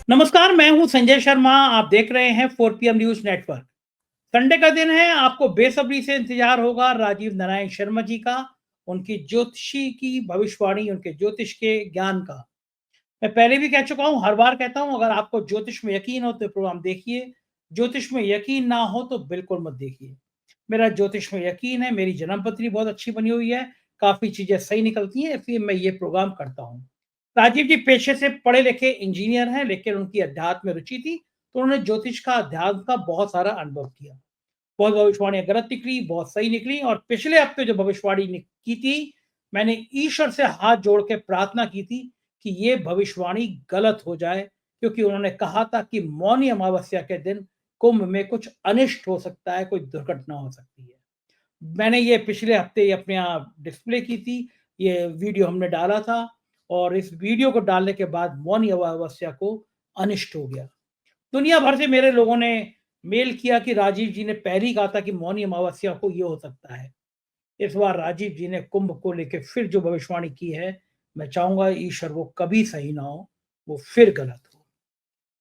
नमस्कार, मैं हूं संजय शर्मा। आप देख रहे हैं 4 PM न्यूज नेटवर्क। संडे का दिन है, आपको बेसब्री से इंतजार होगा राजीव नारायण शर्मा जी का, उनकी ज्योतिषी की भविष्यवाणी, उनके ज्योतिष के ज्ञान का। मैं पहले भी कह चुका हूं, हर बार कहता हूं, अगर आपको ज्योतिष में यकीन हो तो प्रोग्राम देखिए, ज्योतिष में यकीन ना हो तो बिल्कुल मत देखिए। मेरा ज्योतिष में यकीन है, मेरी जन्म पत्री बहुत अच्छी बनी हुई है, काफ़ी चीज़ें सही निकलती हैं, इसलिए मैं ये प्रोग्राम करता हूँ। राजीव जी पेशे से पढ़े-लिखे इंजीनियर हैं, लेकिन उनकी अध्यात्म में रुचि थी, तो उन्होंने ज्योतिष का, अध्यात्म का बहुत सारा अनुभव किया। बहुत भविष्यवाणियाँ गलत निकली, बहुत सही निकली और पिछले हफ्ते जो भविष्यवाणी की थी, मैंने ईश्वर से हाथ जोड़ के प्रार्थना की थी कि ये भविष्यवाणी गलत हो जाए, क्योंकि उन्होंने कहा था कि मौनी अमावस्या के दिन कुंभ में कुछ अनिष्ट हो सकता है, कोई दुर्घटना हो सकती है। मैंने ये पिछले हफ्ते अपने यहाँ डिस्प्ले की थी, ये वीडियो हमने डाला था और इस वीडियो को डालने के बाद मौनी अमावस्या को अनिष्ट हो गया। दुनिया भर से मेरे लोगों ने मेल किया कि राजीव जी ने पहले ही कहा था कि मौनी अमावस्या को ये हो सकता है। इस बार राजीव जी ने कुंभ को लेके फिर जो भविष्यवाणी की है, मैं चाहूँगा ईश्वर वो कभी सही ना हो, वो फिर गलत हो।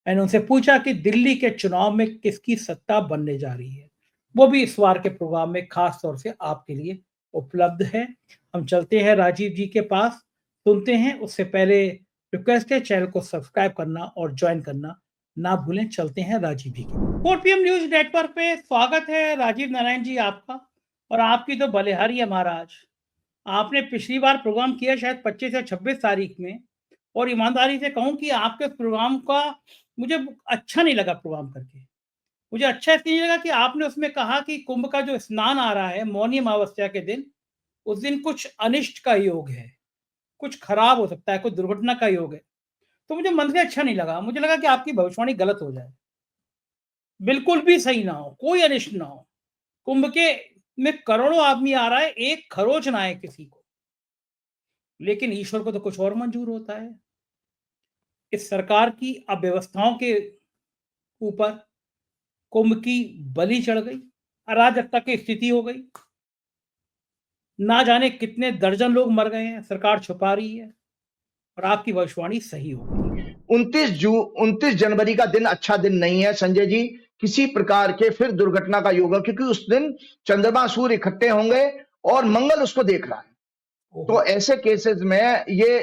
मैंने उनसे पूछा कि दिल्ली के चुनाव में किसकी सत्ता बनने जा रही है। वो भी इस बार के प्रोग्राम में खास तौर से आपके लिए उपलब्ध है। हम चलते हैं राजीव जी के पास, सुनते हैं। उससे पहले रिक्वेस्ट है, चैनल को सब्सक्राइब करना और ज्वाइन करना ना भूलें। चलते हैं राजीव जी के 4 PM न्यूज नेटवर्क पे। स्वागत है राजीव नारायण जी आपका, और आपकी तो बलिहारी है महाराज। आपने पिछली बार प्रोग्राम किया शायद 25 या 26 तारीख में, और ईमानदारी से कहूँ कि आपके प्रोग्राम का मुझे अच्छा नहीं लगा प्रोग्राम करके। मुझे अच्छा इसलिए नहीं लगा कि आपने उसमें कहा कि कुंभ का जो स्नान आ रहा है मौनी अमावस्या के दिन, उस दिन कुछ अनिष्ट का योग है, कुछ खराब हो सकता है, कुछ दुर्घटना का योग है। तो मुझे मन से अच्छा नहीं लगा, मुझे लगा कि आपकी भविष्यवाणी गलत हो जाए, बिल्कुल भी सही ना हो, कोई अनिष्ट ना हो। कुंभ के में करोड़ों आदमी आ रहा है, एक खरोच ना आए किसी को। लेकिन ईश्वर को तो कुछ और मंजूर होता है। इस सरकार की अव्यवस्थाओं के ऊपर कुंभ की बलि चढ़ गई, अराजकता की स्थिति हो गई। ना जाने कितने दर्जन लोग मर गए हैं, सरकार छुपा रही है, और आपकी भविष्यवाणी सही हो गई। 29 जनवरी का दिन अच्छा दिन नहीं है संजय जी। किसी प्रकार के फिर दुर्घटना का योग है, क्योंकि उस दिन चंद्रमा सूर्य इकट्ठे होंगे और मंगल उसको देख रहा है। तो ऐसे केसेस में ये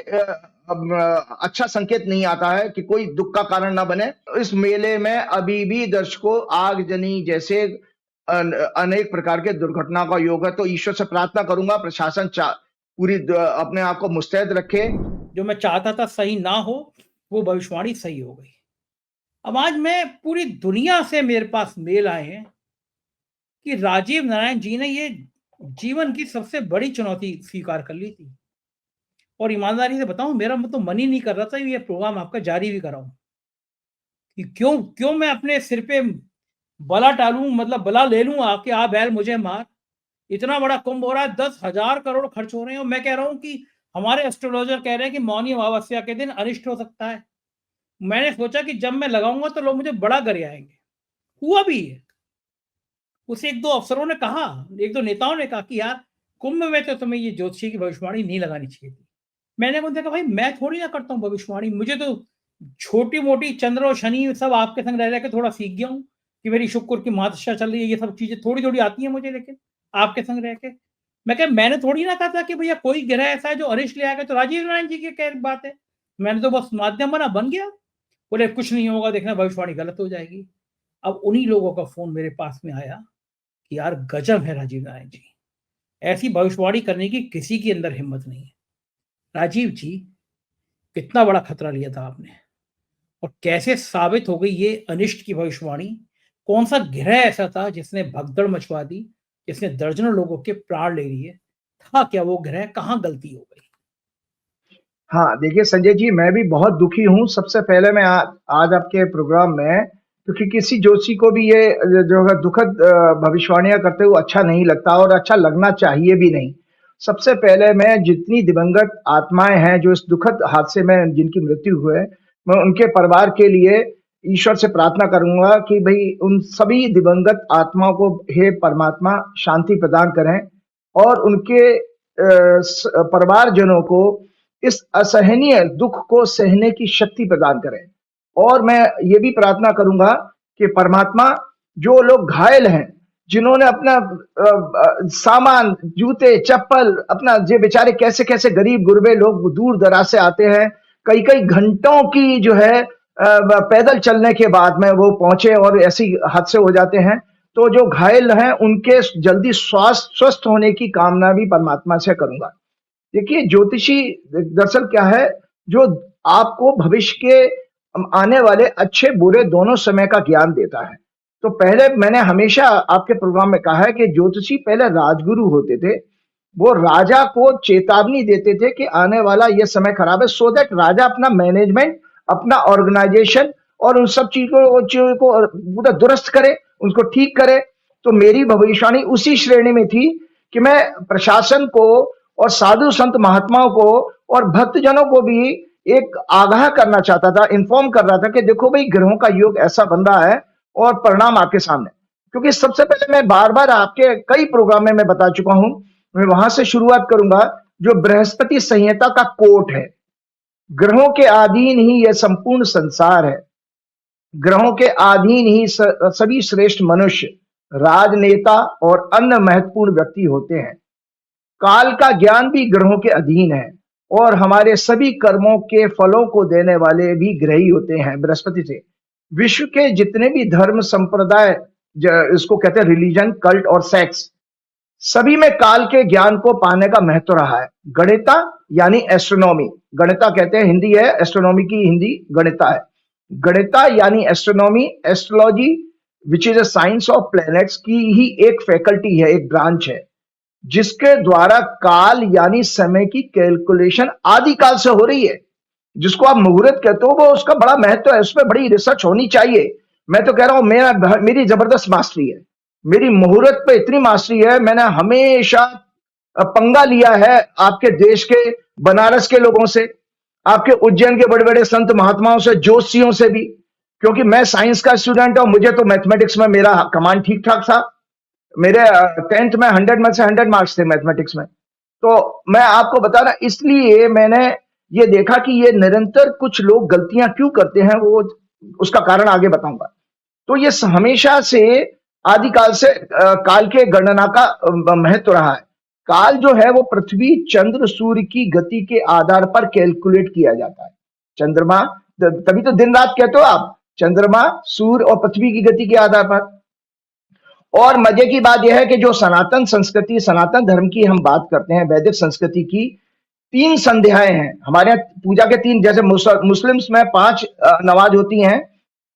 अच्छा संकेत नहीं आता है कि कोई दुख का कारण ना बने। इस मेले में अभी भी दर्शकों आगजनी जैसे अनेक प्रकार के दुर्घटना का योग है। तो ईश्वर से प्रार्थना करूंगा प्रशासन पूरी अपने आप को मुस्तैद रखे। जो मैं चाहता था सही ना हो, वो भविष्यवाणी सही हो गई। अब आज मैं पूरी दुनिया से मेरे पास मेल आए हैं कि राजीव नारायण जी ने ये जीवन की सबसे बड़ी चुनौती स्वीकार कर ली थी, और ईमानदारी से बताऊं, मेरा तो मन ही नहीं कर रहा था ये प्रोग्राम आपका जारी भी कराऊं, कि क्यों क्यों मैं अपने सिर पे बला टालूं, मतलब बला ले लूं आके, आ बैल मुझे मार। इतना बड़ा कुंभ हो रहा है, 10,000 करोड़ खर्च हो रहे हैं, और मैं कह रहा हूं कि हमारे एस्ट्रोलॉजर कह रहे हैं कि मौनी अमावस्या के दिन अनिष्ट हो सकता है। मैंने सोचा कि जब मैं लगाऊंगा तो लोग मुझे बड़ा गरियाएंगे। हुआ भी है। उसे एक दो अफसरों ने कहा, एक दो नेताओं ने कहा कि यार, कुंभ में तो तुम्हें ये ज्योतिषी की भविष्यवाणी नहीं लगानी चाहिए थी। मैंने उनसे कहा, भाई मैं थोड़ी ना करता हूँ भविष्यवाणी, मुझे तो छोटी मोटी चंद्र और शनि सब आपके संग रह रह के थोड़ा सीख गया हूँ कि मेरी शुक्र की महादशा चल रही है, ये सब चीजें थोड़ी थोड़ी आती है मुझे, लेकिन आपके संग रह के मैं क्या, मैंने थोड़ी ना कहा था कि भैया कोई ग्रह ऐसा है जो अनिष्ट ले आएगा। तो राजीव नारायण जी की क्या बात है, मैंने तो बस माध्यम बन गया। बोले कुछ नहीं होगा, देखना भविष्यवाणी गलत हो जाएगी। अब उन्हीं लोगों का फोन मेरे पास में आया कि यार गजब है राजीव नारायण जी, ऐसी भविष्यवाणी करने की किसी के अंदर हिम्मत नहीं है। राजीव जी, कितना बड़ा खतरा लिया था आपने, और कैसे साबित हो गई ये अनिष्ट की भविष्यवाणी। कौन सा ग्रह ऐसा था जिसने भगदड़ मचवा दी, जिसने दर्जनों लोगों के प्राण ले लिए? था क्या वो ग्रह, कहाँ गलती हो गई? हाँ, देखिए संजय जी, मैं भी बहुत दुखी हूँ। सबसे पहले मैं आज आपके प्रोग्राम में, क्योंकि किसी जोशी को भी ये जो है दुखद भविष्यवाणियां करते हुए अच्छा नहीं लगता, और अच्छा लगना चाहिए भी नहीं। सबसे पहले मैं जितनी दिवंगत आत्माएं हैं जो इस दुखद हादसे में जिनकी मृत्यु हुई है, मैं उनके परिवार के लिए ईश्वर से प्रार्थना करूंगा कि भाई उन सभी दिवंगत आत्माओं को हे परमात्मा शांति प्रदान करें, और उनके परिवारजनों को इस असहनीय दुख को सहने की शक्ति प्रदान करें। और मैं ये भी प्रार्थना करूंगा कि परमात्मा जो लोग घायल हैं, जिन्होंने अपना सामान, जूते, चप्पल, अपना जे बेचारे कैसे कैसे गरीब गुरबे लोग दूर दराज से आते हैं, कई कई घंटों की जो है पैदल चलने के बाद में वो पहुंचे और ऐसे हादसे हो जाते हैं। तो जो घायल हैं उनके जल्दी स्वस्थ होने की कामना भी परमात्मा से करूंगा। देखिए, ज्योतिषी दरअसल क्या है, जो आपको भविष्य के आने वाले अच्छे बुरे दोनों समय का ज्ञान देता है। तो पहले मैंने हमेशा आपके प्रोग्राम में कहा है कि ज्योतिषी पहले राजगुरु होते थे। वो राजा को चेतावनी देते थे कि आने वाला ये समय खराब है, सो दैट राजा अपना मैनेजमेंट, अपना ऑर्गेनाइजेशन और उन सब चीजों को पूरा दुरुस्त करे, उनको ठीक करे। तो मेरी भविष्यवाणी उसी श्रेणी में थी कि मैं प्रशासन को और साधु संत महात्माओं को और भक्तजनों को भी एक आगाह करना चाहता था, इन्फॉर्म कर रहा था कि देखो भाई, ग्रहों का योग ऐसा बन रहा है और परिणाम आपके सामने। क्योंकि सबसे पहले मैं बार बार आपके कई प्रोग्राम में मैं बता चुका हूं, मैं वहां से शुरुआत करूंगा, जो बृहस्पति संहिता का कोट है। ग्रहों के अधीन ही यह संपूर्ण संसार है। ग्रहों के अधीन ही सभी श्रेष्ठ मनुष्य, राजनेता और अन्य महत्वपूर्ण व्यक्ति होते हैं। काल का ज्ञान भी ग्रहों के अधीन है और हमारे सभी कर्मों के फलों को देने वाले भी ग्रह ही होते हैं बृहस्पति से। विश्व के जितने भी धर्म संप्रदाय, इसको कहते हैं रिलीजन, कल्ट और सेक्स, सभी में काल के ज्ञान को पाने का महत्व रहा है। गणिता यानी एस्ट्रोनॉमी, गणिता कहते हैं, हिंदी है, एस्ट्रोनॉमी की हिंदी गणिता है। गणिता यानी astronomy, astrology which is a science of planets की ही एक फैकल्टी है, एक ब्रांच है, जिसके द्वारा काल यानी समय की कैलकुलेशन आदिकाल से हो रही है। जिसको आप मुहूर्त कहते हो, वो उसका बड़ा महत्व है, उसमें बड़ी रिसर्च होनी चाहिए। मैं तो कह रहा हूं, मेरी जबरदस्त मास्टरी है, मेरी मुहूर्त पे इतनी मास्टरी है। मैंने हमेशा पंगा लिया है आपके देश के, बनारस के लोगों से, आपके उज्जैन के बड़े बड़े संत महात्माओं से, ज्योतिषियों से भी, क्योंकि मैं साइंस का स्टूडेंट हूं। मुझे तो मैथमेटिक्स में मेरा कमांड ठीक ठाक था। मेरे 10th में 100 में से 100 मार्क्स थे मैथमेटिक्स में। तो मैं आपको बता रहा, इसलिए मैंने ये देखा कि ये निरंतर कुछ लोग गलतियां क्यों करते हैं, वो उसका कारण आगे बताऊंगा। तो ये हमेशा से आदिकाल से काल के गणना का महत्व रहा है। काल जो है वो पृथ्वी, चंद्र, सूर्य की गति के आधार पर कैलकुलेट किया जाता है। चंद्रमा, तभी तो दिन रात कहते हो आप, चंद्रमा, सूर्य और पृथ्वी की गति के आधार पर। और मजे की बात यह है कि जो सनातन संस्कृति, सनातन धर्म की हम बात करते हैं, वैदिक संस्कृति की 3 संध्याएं हैं हमारे यहाँ पूजा के। 3, जैसे मुस्लिम्स में 5 नमाज होती हैं,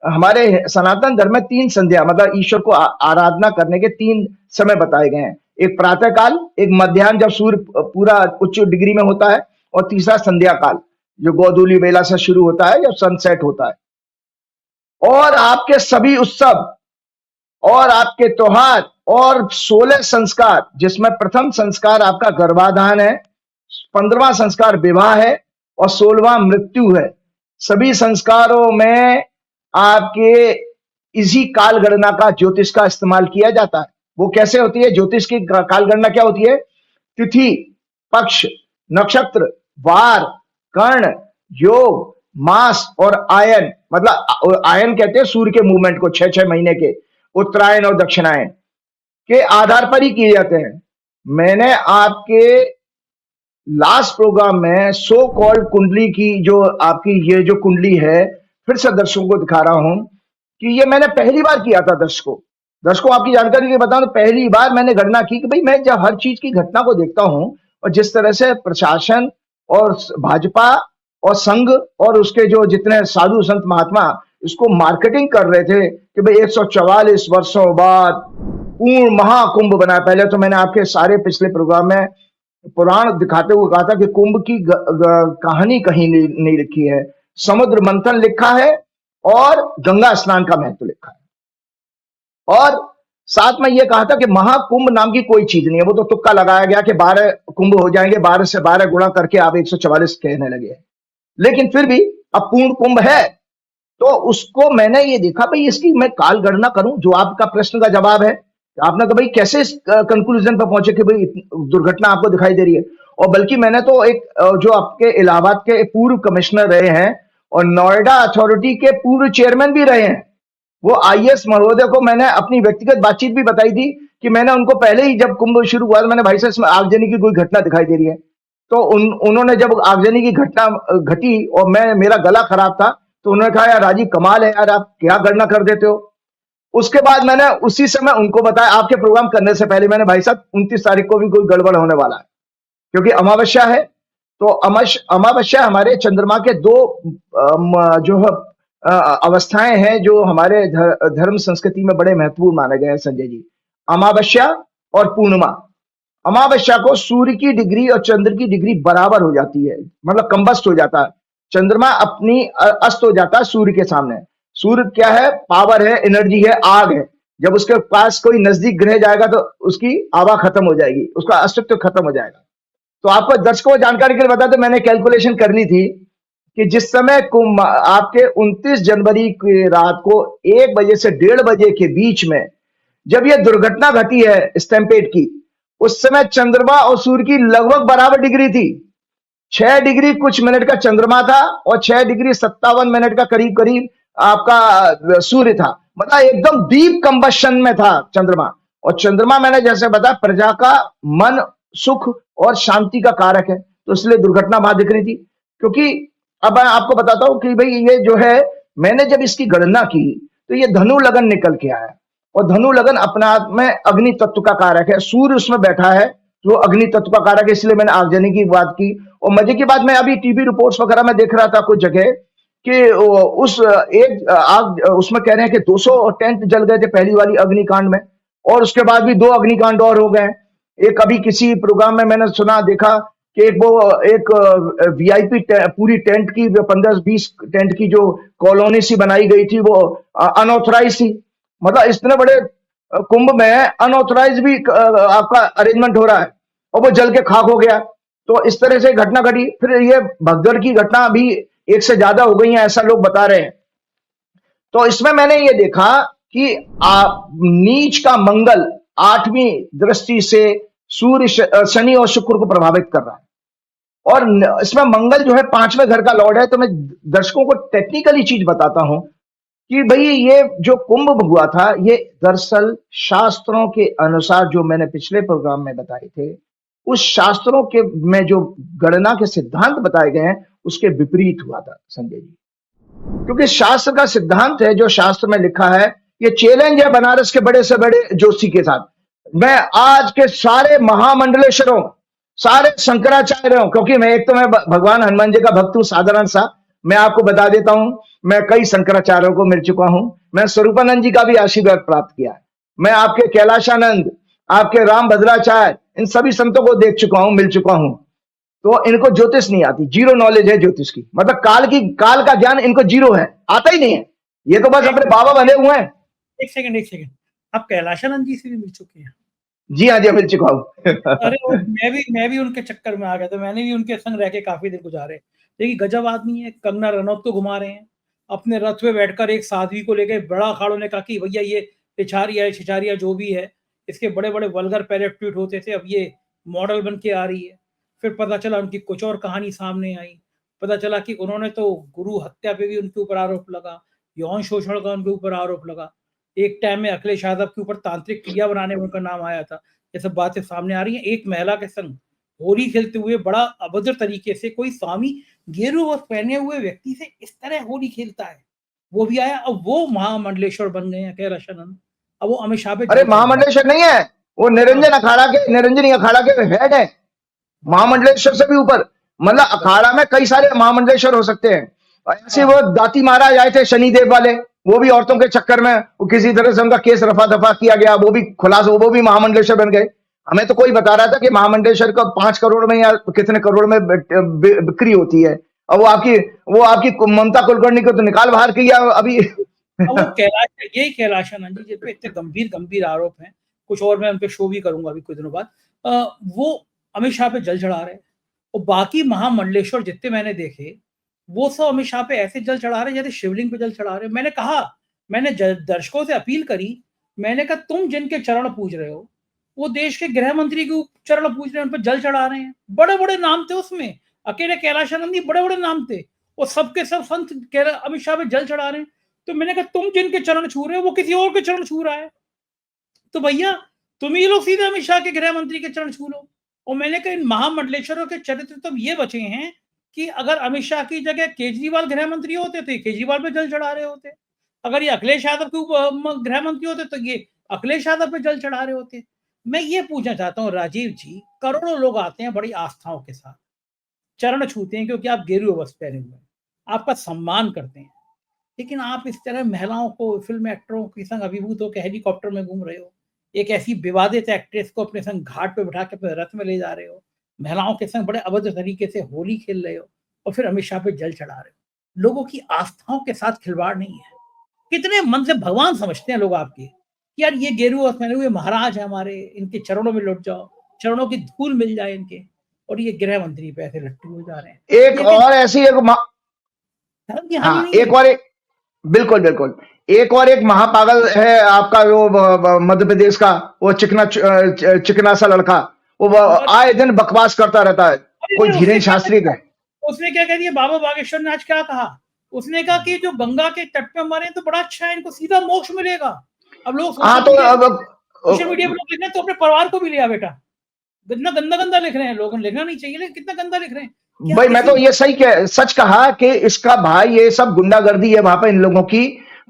हमारे सनातन धर्म में 3 संध्या, मतलब ईश्वर को आराधना करने के 3 समय बताए गए हैं। एक प्रातः काल, एक मध्याह्न जब सूर्य पूरा उच्च डिग्री में होता है, और तीसरा संध्या काल जो गोधूली बेला से शुरू होता है, जब सनसेट होता है। और आपके सभी उत्सव और आपके त्योहार और 16 संस्कार, जिसमें प्रथम संस्कार आपका गर्भाधान है, 15वां संस्कार विवाह है और 16वां मृत्यु है। सभी संस्कारों में आपके इसी काल गणना का, ज्योतिष का इस्तेमाल किया जाता है। वो कैसे होती है ज्योतिष की काल गणना? क्या होती है? तिथि, पक्ष, नक्षत्र, वार, कर्ण, योग, मास और आयन, मतलब आयन कहते हैं सूर्य के मूवमेंट को, 6-6 महीने के, उत्तरायण और दक्षिणायन के आधार पर ही किए जाते हैं। मैंने आपके लास्ट प्रोग्राम में सो कॉल्ड कुंडली की, जो आपकी ये जो कुंडली है, फिर से दर्शकों को दिखा रहा हूं कि ये मैंने पहली बार किया था। दर्शकों आपकी जानकारी के लिए बताऊं तो पहली बार मैंने गणना की कि भाई, मैं जब हर चीज की घटना को देखता हूं और जिस तरह से प्रशासन और भाजपा और संघ और उसके जो जितने साधु संत महात्मा इसको मार्केटिंग कर रहे थे कि भाई 144 वर्षों बाद पूर्ण महाकुंभ बना। पहले तो मैंने आपके सारे पिछले प्रोग्राम में पुराण दिखाते हुए कहा था कि कुंभ की कहानी कहीं नहीं लिखी है, समुद्र मंथन लिखा है और गंगा स्नान का महत्व लिखा है। और साथ में यह कहा था कि महाकुंभ नाम की कोई चीज नहीं है। वो तो तुक्का लगाया गया कि 12 कुंभ हो जाएंगे, 12 से 12 गुणा करके आप 144 कहने लगे। लेकिन फिर भी अब पूर्ण कुंभ है, तो उसको मैंने ये देखा भाई, इसकी मैं काल गणना करूं। जो आपका प्रश्न का जवाब है, आपने कहा भाई कैसे इस कंक्लूजन पर पहुंचे कि भाई दुर्घटना आपको दिखाई दे रही है। और बल्कि मैंने तो एक जो आपके इलाहाबाद के पूर्व कमिश्नर रहे हैं और नोएडा अथॉरिटी के पूर्व चेयरमैन भी रहे हैं। वो आईएएस महोदय को मैंने अपनी व्यक्तिगत बातचीत भी बताई थी कि मैंने उनको पहले ही जब कुंभ शुरू हुआ, मैंने भाई साहब इसमें आगजनी की कोई घटना दिखाई दे रही है, तो उन्होंने जब आगजनी की घटना घटी और मेरा गला खराब था, तो उन्होंने कहा यार राजीव कमाल है यार, आप क्या गणना कर देते हो। उसके बाद मैंने उसी समय उनको बताया, आपके प्रोग्राम करने से पहले मैंने, भाई साहब 29 तारीख को भी कोई गड़बड़ होने वाला है क्योंकि अमावस्या है। तो अमावस्या हमारे चंद्रमा के दो जो अवस्थाएं हैं जो हमारे धर्म संस्कृति में बड़े महत्वपूर्ण माने गए हैं संजय जी, अमावस्या और पूर्णिमा। अमावस्या को सूर्य की डिग्री और चंद्र की डिग्री बराबर हो जाती है, मतलब कंबस्ट हो जाता है, चंद्रमा अपनी अस्त हो जाता है सूर्य के सामने। सूर्य क्या है? पावर है, एनर्जी है, आग है। जब उसके पास कोई नजदीक ग्रह जाएगा तो उसकी आभा खत्म हो जाएगी, उसका अस्तित्व खत्म हो जाएगा। तो आपको दर्शकों को जानकारी के लिए बता दो, मैंने कैलकुलेशन कर ली थी कि जिस समय आपके 29 जनवरी की रात को 1 बजे से 1:30 बजे के बीच में जब यह दुर्घटना घटी है स्टैम्पेड की, उस समय चंद्रमा और सूर्य की लगभग बराबर डिग्री थी। 6 डिग्री कुछ मिनट का चंद्रमा था और 6 डिग्री 57 मिनट का करीब करीब आपका सूर्य था। मतलब एकदम डीप कंबशन में था चंद्रमा। और चंद्रमा मैंने जैसे बताया प्रजा का मन, सुख और शांति का कारक है, तो इसलिए दुर्घटना वहां दिख रही थी। क्योंकि अब मैं आपको बताता हूं कि भाई ये जो है, मैंने जब इसकी गणना की तो ये धनु लगन निकल के आया, और धनु लगन अपने आप में अग्नि तत्व का कारक है, सूर्य उसमें बैठा है जो अग्नि तत्व का कारक है, इसलिए मैंने आगजनी की बात की। और मजे की बात, मैं अभी टीवी रिपोर्ट्स वगैरह में देख रहा था कुछ जगह कि उस एक आग उसमें कह रहे हैं कि 200 टेंट जल गए थे पहली वाली अग्निकांड में, और उसके बाद भी 2 अग्निकांड और हो गए। एक अभी किसी प्रोग्राम में मैंने सुना देखा कि एक वीआईपी पूरी टेंट की 15-20 टेंट की जो कॉलोनी सी बनाई गई थी वो अनऑथराइज थी। मतलब इतने बड़े कुंभ में अनऑथराइज भी आपका अरेंजमेंट हो रहा है और वो जल के खाक हो गया। तो इस तरह से घटना घटी। फिर ये भगदड़ की घटना भी एक से ज्यादा हो गई है, ऐसा लोग बता रहे हैं। तो इसमें मैंने ये देखा कि नीच का मंगल 8वीं दृष्टि से सूर्य, शनि और शुक्र को प्रभावित कर रहा है, और इसमें मंगल जो है 5वें घर का लॉर्ड है। तो मैं दर्शकों को टेक्निकली चीज बताता हूं कि भाई ये जो कुंभ हुआ था, ये दरअसल शास्त्रों के अनुसार जो मैंने पिछले प्रोग्राम में बताए थे, उस शास्त्रों के में जो गणना के सिद्धांत बताए गए हैं उसके विपरीत हुआ था संजय जी। क्योंकि शास्त्र का सिद्धांत है, जो शास्त्र में लिखा है, ये चैलेंज है बनारस के बड़े से बड़े ज्योतिषी के साथ। मैं आज के सारे महामंडलेश्वरों, सारे शंकराचार्यों, क्योंकि मैं भगवान हनुमान जी का भक्त हूं साधारण सा, मैं आपको बता देता हूं, मैं कई शंकराचार्यों को मिल चुका हूं, मैं स्वरूपानंद जी का भी आशीर्वाद प्राप्त किया है, मैं आपके कैलाशानंद, आपके राम भद्राचार्य, इन सभी संतों को देख चुका हूं, मिल चुका हूं। तो इनको ज्योतिष नहीं आती, जीरो नॉलेज है ज्योतिष की, मतलब काल का ज्ञान इनको जीरो है, आता ही नहीं है। ये तो बस अपने बाबा बने हुए हैं। एक सेकंड, आप कैलाशानंद जी से भी मिल चुके हैं? जी हाँ जी, मिल चुका हूँ। अरे मैं भी उनके चक्कर में आ गया था, मैंने भी उनके संग रह के काफी दिन गुजारे। देखिए गजब आदमी है, कंगना रनौत को घुमा रहे हैं, अपने रथ में बैठकर एक साध्वी को लेके बड़ा अखाड़ों ने कहा कि भैया ये छिछारिया जो भी है, इसके बड़े बड़े वल्गर पहले ट्वीट होते थे, अब ये मॉडल बन के आ रही है। फिर पता चला उनकी कुछ और कहानी सामने आई, पता चला कि उन्होंने तो गुरु हत्या पे भी उनके ऊपर आरोप लगा, यौन शोषण का उनके ऊपर आरोप लगा। एक टाइम में अखिलेश यादव के ऊपर तांत्रिक क्रिया बनाने में उनका नाम आया था। ये सब बातें सामने आ रही हैं। एक महिला के संग होली खेलते हुए बड़ा अभद्र तरीके से कोई स्वामी गेरू वस्त्र पहने हुए व्यक्ति से इस तरह होली खेलता है, वो भी आया। अब वो महामंडलेश्वर बन गए हैं कैलाशानंद, अब वो अमित शाह पे अरे महामंडलेश्वर नहीं है, वो निरंजन अखाड़ा के हेड है, महामंडलेश्वर से भी ऊपर। मतलब अखाड़ा में कई सारे महामंडलेश्वर हो सकते हैं। ऐसे वो दाती महाराज आए थे शनिदेव वाले, वो भी औरतों के चक्कर में वो किसी तरह से उनका केस रफा दफा किया गया, वो भी खुलासा, वो भी महामंडलेश्वर बन गए। हमें तो कोई बता रहा था कि महामंडलेश्वर का 5 करोड़ में या कितने करोड़ में बिक्री होती है, और वो आपकी ममता कुलकर्णी को तो निकाल बाहर किया अभी। वो यही कैलाशानंद जी जिन पे इतने गंभीर आरोप हैं, कुछ और मैं उन पे शो भी करूंगा अभी कुछ दिनों बाद, वो अमित शाह पे जल चढ़ा रहे हैं। और बाकी महामंडलेश्वर जितने मैंने देखे, वो सब अमित शाह पे ऐसे जल चढ़ा रहे हैं जैसे शिवलिंग पे जल चढ़ा रहे हैं। मैंने दर्शकों से अपील करी, मैंने कहा तुम जिनके चरण पूज रहे हो, वो देश के गृह मंत्री के चरण पूज रहे हैं, उन पर जल चढ़ा रहे हैं। बड़े बड़े नाम थे उसमें, अकेले कैलाशानंद जी बड़े बड़े नाम थे, वो सबके सब संत अमित शाह पे जल चढ़ा रहे हैं। तो मैंने कहा तुम जिनके चरण छू रहे हो वो किसी और के चरण छू रहा है, तो भैया तुम ही लोग सीधे अमित शाह के गृह मंत्री के चरण छू लो। और मैंने कहा इन महामंडलेश्वरों के चरित्र तो ये बचे हैं कि अगर अमित शाह की जगह केजरीवाल गृह मंत्री होते तो ये केजरीवाल पे जल चढ़ा रहे होते, अगर ये अखिलेश यादव के गृह मंत्री होते तो ये अखिलेश यादव पे जल चढ़ा रहे होते। मैं ये पूछना चाहता हूँ राजीव जी, करोड़ों लोग आते हैं बड़ी आस्थाओं के साथ, चरण छूते हैं क्योंकि आप गेरुआ वस्त्र पहने हुए हैं, आपका सम्मान करते हैं, लेकिन आप इस तरह महिलाओं को, फिल्म एक्टरों के संग अभिभूत होकर हेलीकॉप्टर में घूम रहे हो, एक ऐसी विवादित एक्ट्रेस को अपने संग घाट पे बिठा के अपने रथ में ले जा रहे हो, महिलाओं के संग बड़े अभद्र तरीके से होली खेल रहे हो और फिर अमित शाह पे जल चढ़ा रहे हो। लोगों की आस्थाओं के साथ खिलवाड़ नहीं है। कितने मन से भगवान समझते हैं लोग आपके, यार ये गेरुआ पहने हुए महाराज है हमारे, इनके चरणों में लौट जाओ, चरणों की धूल मिल जाए इनके, और ये गृह मंत्री पे ऐसे लट्टू हो जा रहे हैं। एक और ऐसी एक एक और एक बिल्कुल बिल्कुल एक और एक महापागल है आपका वो मध्य प्रदेश का, वो चिकना सा लड़का, वो आए दिन बकवास करता रहता है, कोई धीरेन्द्र शास्त्री का। उसने क्या कह दिया, बाबा बागेश्वर ने आज क्या कहा, उसने कहा कि जो गंगा के तट पे मरे तो बड़ा अच्छा है, इनको सीधा मोक्ष मिलेगा। अब लोग सोशल मीडिया पर लिख रहे हैं तो अपने परिवार को भी लिया बेटा, कितना गंदा गंदा लिख रहे हैं लोग, लिखना नहीं चाहिए लेकिन कितना गंदा लिख रहे हैं भाई। मैं तो ये सच कहा कि इसका भाई ये सब गुंडागर्दी है वहां पर इन लोगों की,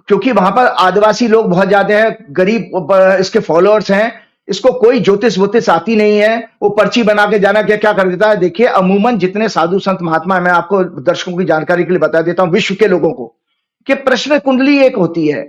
क्योंकि वहां पर आदिवासी लोग बहुत ज्यादा हैं, गरीब इसके फॉलोअर्स हैं, इसको कोई ज्योतिष वोतिष आती नहीं है, वो पर्ची बना के जाना क्या क्या कर देता है। देखिए अमूमन जितने साधु संत महात्मा, मैं आपको दर्शकों की जानकारी के लिए बता देता हूं विश्व के लोगों को, कि प्रश्न कुंडली एक होती है।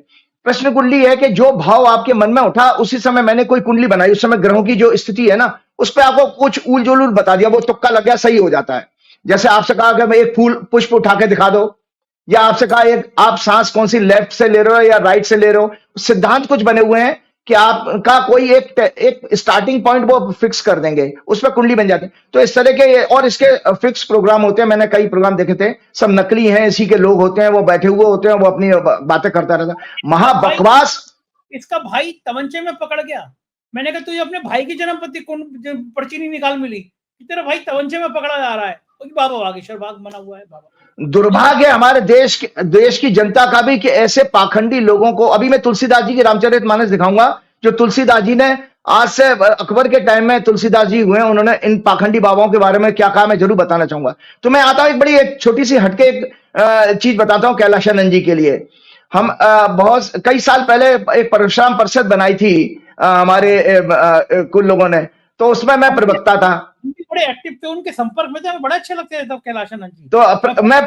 प्रश्न कुंडली है कि जो भाव आपके मन में उठा उसी समय मैंने कोई कुंडली बनाई, उस समय ग्रहों की जो स्थिति है ना उस पर आपको कुछ उल जुलूल बता दिया, वो तुक्का लग गया, सही हो जाता है। जैसे आपसे कहा कि एक फूल पुष्प उठा के दिखा दो, या आपसे कहा एक आप सांस कौन सी लेफ्ट से ले रहे हो या राइट से ले रहे हो, सिद्धांत कुछ बने हुए हैं कि आपका कोई एक स्टार्टिंग पॉइंट वो फिक्स कर देंगे, उस पर कुंडली बन जाते हैं। तो इस तरह के और इसके फिक्स प्रोग्राम होते हैं, मैंने कई प्रोग्राम देखे थे, सब नकली हैं, इसी के लोग होते हैं, वो बैठे हुए होते हैं, वो अपनी बातें करता रहता, महाबकवास। इसका भाई तमंचे में पकड़ गया, मैंने कहा तुझे अपने भाई की जन्मपति पर्ची नहीं निकाल मिली, तेरा भाई तमंचे में पकड़ा जा रहा है, बाबा बागेश्वर बाग बना हुआ है। बाबा दुर्भाग्य हमारे देश की जनता का भी कि ऐसे पाखंडी लोगों को, अभी मैं तुलसीदास जी की रामचरितमानस दिखाऊंगा, जो तुलसीदास जी ने आज से अकबर के टाइम में तुलसीदास जी हुए, उन्होंने इन पाखंडी बाबाओं के बारे में क्या कहा, मैं जरूर बताना चाहूंगा। तो मैं आता हूं एक छोटी सी हटके एक चीज बताता हूं कैलाशानंद जी के लिए। हम बहुत कई साल पहले एक परशुराम परिषद बनाई थी हमारे कुछ लोगों ने, तो उसमें मैं प्रवक्ता था। बड़े एक्टिव थे, उनके संपर्क में थे, बड़ा अच्छा लगता है तब कैलाशानंद जी। तो मैं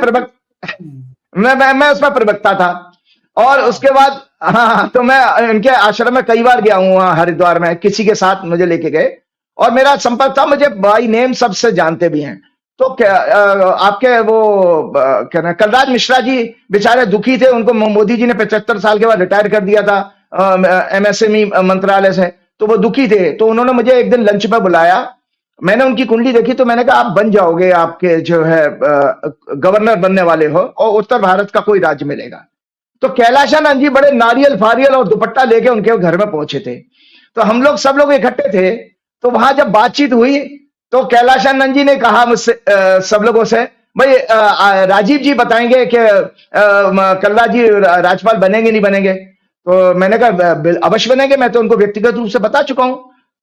उसमें प्रवक्ता था, और उसके बाद हाँ, तो मैं इनके आश्रम में कई बार गया हूँ, वहां हरिद्वार में किसी के साथ मुझे लेके गए, और मेरा संपर्क था, मुझे बाई नेम सबसे जानते भी हैं। तो आपके वो क्या ना कलराज मिश्रा जी बेचारे दुखी थे, उनको मोदी जी ने 75 साल के बाद रिटायर कर दिया था MSME मंत्रालय से, तो वो दुखी थे। तो उन्होंने मुझे एक दिन लंच पे बुलाया, मैंने उनकी कुंडली देखी, तो मैंने कहा आप बन जाओगे, आपके जो है गवर्नर बनने वाले हो और उत्तर भारत का कोई राज्य मिलेगा। तो कैलाशानंद जी बड़े नारियल फारियल और दुपट्टा लेके उनके घर में पहुंचे थे, तो हम लोग सब लोग इकट्ठे थे। तो वहां जब बातचीत हुई तो कैलाशानंद जी ने कहा मुझसे सब लोगों से, भाई राजीव जी बताएंगे कि कल्ला जी राज्यपाल बनेंगे नहीं बनेंगे। तो मैंने कहा अवश्य बनेंगे, मैं तो उनको व्यक्तिगत रूप से बता चुका हूं।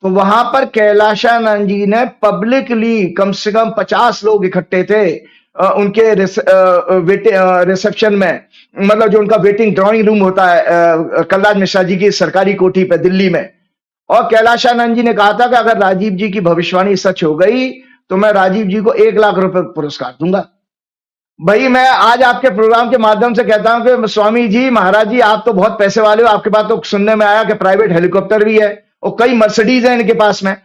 तो वहां पर कैलाशानंद जी ने पब्लिकली, कम से कम 50 लोग इकट्ठे थे उनके रिसेप्शन में, मतलब जो उनका वेटिंग ड्राइंग रूम होता है कलराज मिश्रा जी की सरकारी कोठी पे दिल्ली में। और कैलाशानंद जी ने कहा था कि अगर राजीव जी की भविष्यवाणी सच हो गई तो मैं राजीव जी को 1 लाख रुपए पुरस्कार दूंगा। भाई मैं आज आपके प्रोग्राम के माध्यम से कहता हूं कि स्वामी जी, महाराज जी, आप तो बहुत पैसे वाले हो, आपके पास तो सुनने में आया कि प्राइवेट हेलीकॉप्टर भी है और कई मर्सिडीज है इनके पास में।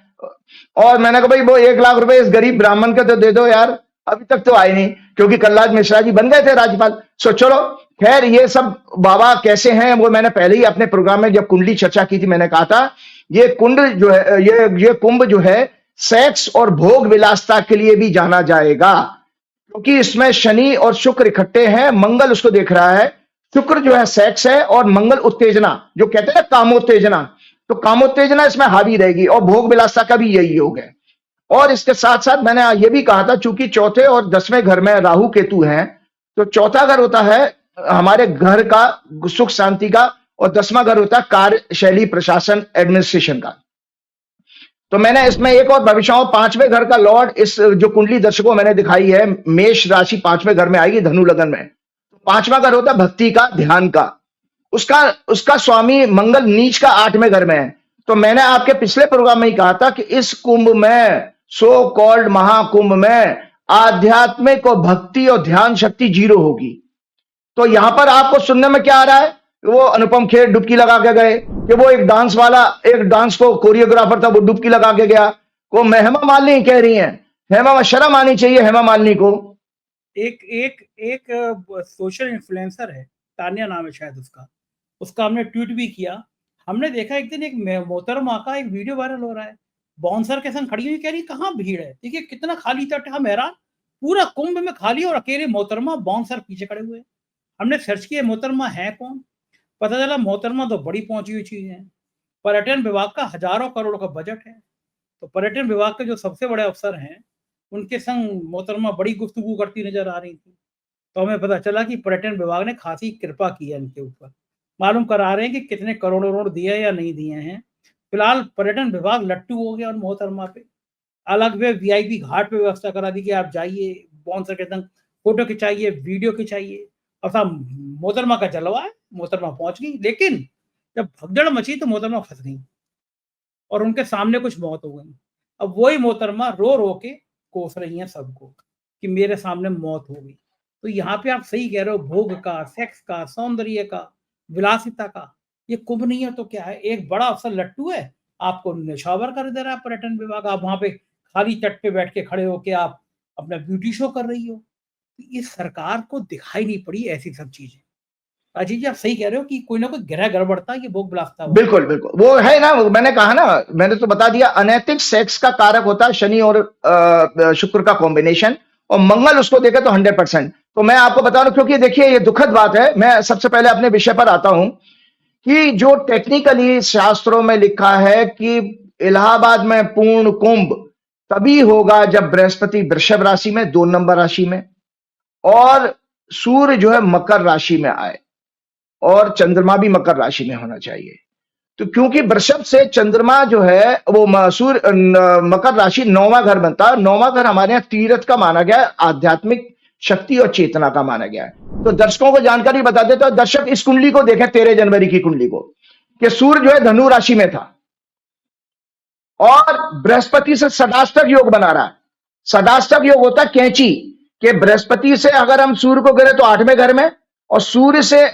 और मैंने कहा भाई वो 1 लाख रुपए इस गरीब ब्राह्मण के तो दे दो यार, अभी तक तो आए नहीं, क्योंकि कलराज मिश्रा जी बन गए थे राज्यपाल। सो चलो खैर, ये सब बाबा कैसे हैं वो मैंने पहले ही अपने प्रोग्राम में जब कुंडली चर्चा की थी, मैंने कहा था ये कुंड जो है, ये कुंभ जो है सेक्स और भोग विलासता के लिए भी जाना जाएगा, क्योंकि इसमें शनि और शुक्र इकट्ठे हैं, मंगल उसको देख रहा है। शुक्र जो है सेक्स है और मंगल उत्तेजना, जो कहते हैं कामोत्तेजना, तो कामोत्तेजना इसमें हावी रहेगी और भोग विलासता का भी यही योग है। और इसके साथ साथ मैंने ये भी कहा था, चूंकि चौथे और 10वें घर में राहु केतु हैं, तो चौथा घर होता है हमारे घर का, सुख शांति का, और 10वां घर होता है कार्यशैली, प्रशासन, एडमिनिस्ट्रेशन का। तो मैंने इसमें एक और भविष्यवाणी, 5वें घर का लॉर्ड, इस जो कुंडली दर्शकों मैंने दिखाई है, मेष राशि 5वें घर में आएगी, धनु लगन में। तो 5वां घर होता है भक्ति का, ध्यान का। उसका उसका स्वामी मंगल नीच का 8वें घर में है। तो मैंने आपके पिछले प्रोग्राम में ही कहा था कि इस कुंभ में, सो कॉल्ड महाकुंभ में, आध्यात्मिक और भक्ति और ध्यान शक्ति 0 होगी। तो यहां पर आपको सुनने में क्या आ रहा है? वो अनुपम खेर डुबकी लगा के गए, कि वो एक डांस वाला, एक डांस को कोरियोग्राफर था, वो डुबकी लगा के गया। वो हेमा मालिनी कह रही हैं, हेमा, शर्म आनी चाहिए हेमा मालिनी को। एक एक एक सोशल इन्फ्लुएंसर है, तानिया नाम है शायद उसका हमने ट्वीट भी किया। हमने देखा एक दिन एक मोहतरमा का एक वीडियो वायरल हो रहा है, बाउंसर के संग खड़ी हुई, कह रही कहाँ भीड़ है, देखिए कितना खाली तट है, हम हैरान, पूरा कुंभ में खाली और अकेले मोहतरमा, बाउंसर पीछे खड़े हुए। हमने सर्च किया मोहतरमा है कौन, पता चला मोहतरमा तो बड़ी पहुंची हुई चीज है। पर्यटन विभाग का हजारों करोड़ का बजट है, तो पर्यटन विभाग के जो सबसे बड़े अफसर हैं, उनके संग मोहतरमा बड़ी गुफ्तगू करती नजर आ रही थी। तो हमें पता चला कि पर्यटन विभाग ने खासी कृपा की है इनके ऊपर। मालूम करा रहे हैं कि कितने करोड़ दिए या नहीं दिए हैं। फिलहाल पर्यटन विभाग लट्टू हो गया और मोहतरमा पे अलग वे वीआईपी घाट पे व्यवस्था करा दी कि आप जाइए, बाउंसर के संग फोटो खिंचाइए, वीडियो खिंचाइए। और साहब मोहतरमा का जलवा है, मोहतरमा पहुंच गई, लेकिन जब भगदड़ मची तो मोहतरमा फंस गई और उनके सामने कुछ मौत हो गई। अब वही मोहतरमा रो रो के कोस रही हैं सबको कि मेरे सामने मौत हो गई। तो यहाँ पे आप सही कह रहे हो, भोग का, सेक्स का, सौंदर्य का, विलासिता का ये कुंभ नहीं है तो क्या है? एक बड़ा अफसर लट्टू है, आपको निछावर कर दे रहा है पर्यटन विभाग, आप वहां पे खाली तट पे बैठ के खड़े होके आप अपना ब्यूटी शो कर रही हो। ये सरकार को दिखाई नहीं पड़ी ऐसी सब चीजें। अजीत जी आप सही कह रहे हो कि कोई ना कोई ग्रह गड़बड़ता, ये भोग विलासिता हो। बिल्कुल बिल्कुल, वो है ना, मैंने कहा ना, मैंने तो बता दिया, अनैतिक सेक्स का कारक होता है शनि और शुक्र का कॉम्बिनेशन, और मंगल उसको देखे तो 100%। तो मैं आपको बता रहा हूं, क्योंकि देखिए ये दुखद बात है। मैं सबसे पहले अपने विषय पर आता हूं कि जो टेक्निकली शास्त्रों में लिखा है कि इलाहाबाद में पूर्ण कुंभ तभी होगा जब बृहस्पति वृषभ राशि में, 2 नंबर राशि में, और सूर्य जो है मकर राशि में आए, और चंद्रमा भी मकर राशि में होना चाहिए। तो क्योंकि वृषभ से चंद्रमा जो है वो सूर्य मकर राशि 9वां घर बनता है। 9वां घर हमारे यहाँ तीर्थ का माना गया है, आध्यात्मिक शक्ति और चेतना का माना गया है। तो दर्शकों को जानकारी बता देता हूं, दर्शक इस कुंडली को देखें, 13 जनवरी की कुंडली को, कि सूर्य जो है धनु राशि में था और बृहस्पति से सदाष्टक योग बना रहा है। सदाष्टक योग होता है कैंची, के बृहस्पति से अगर हम सूर्य को गिरे तो 8वें घर में, और सूर्य से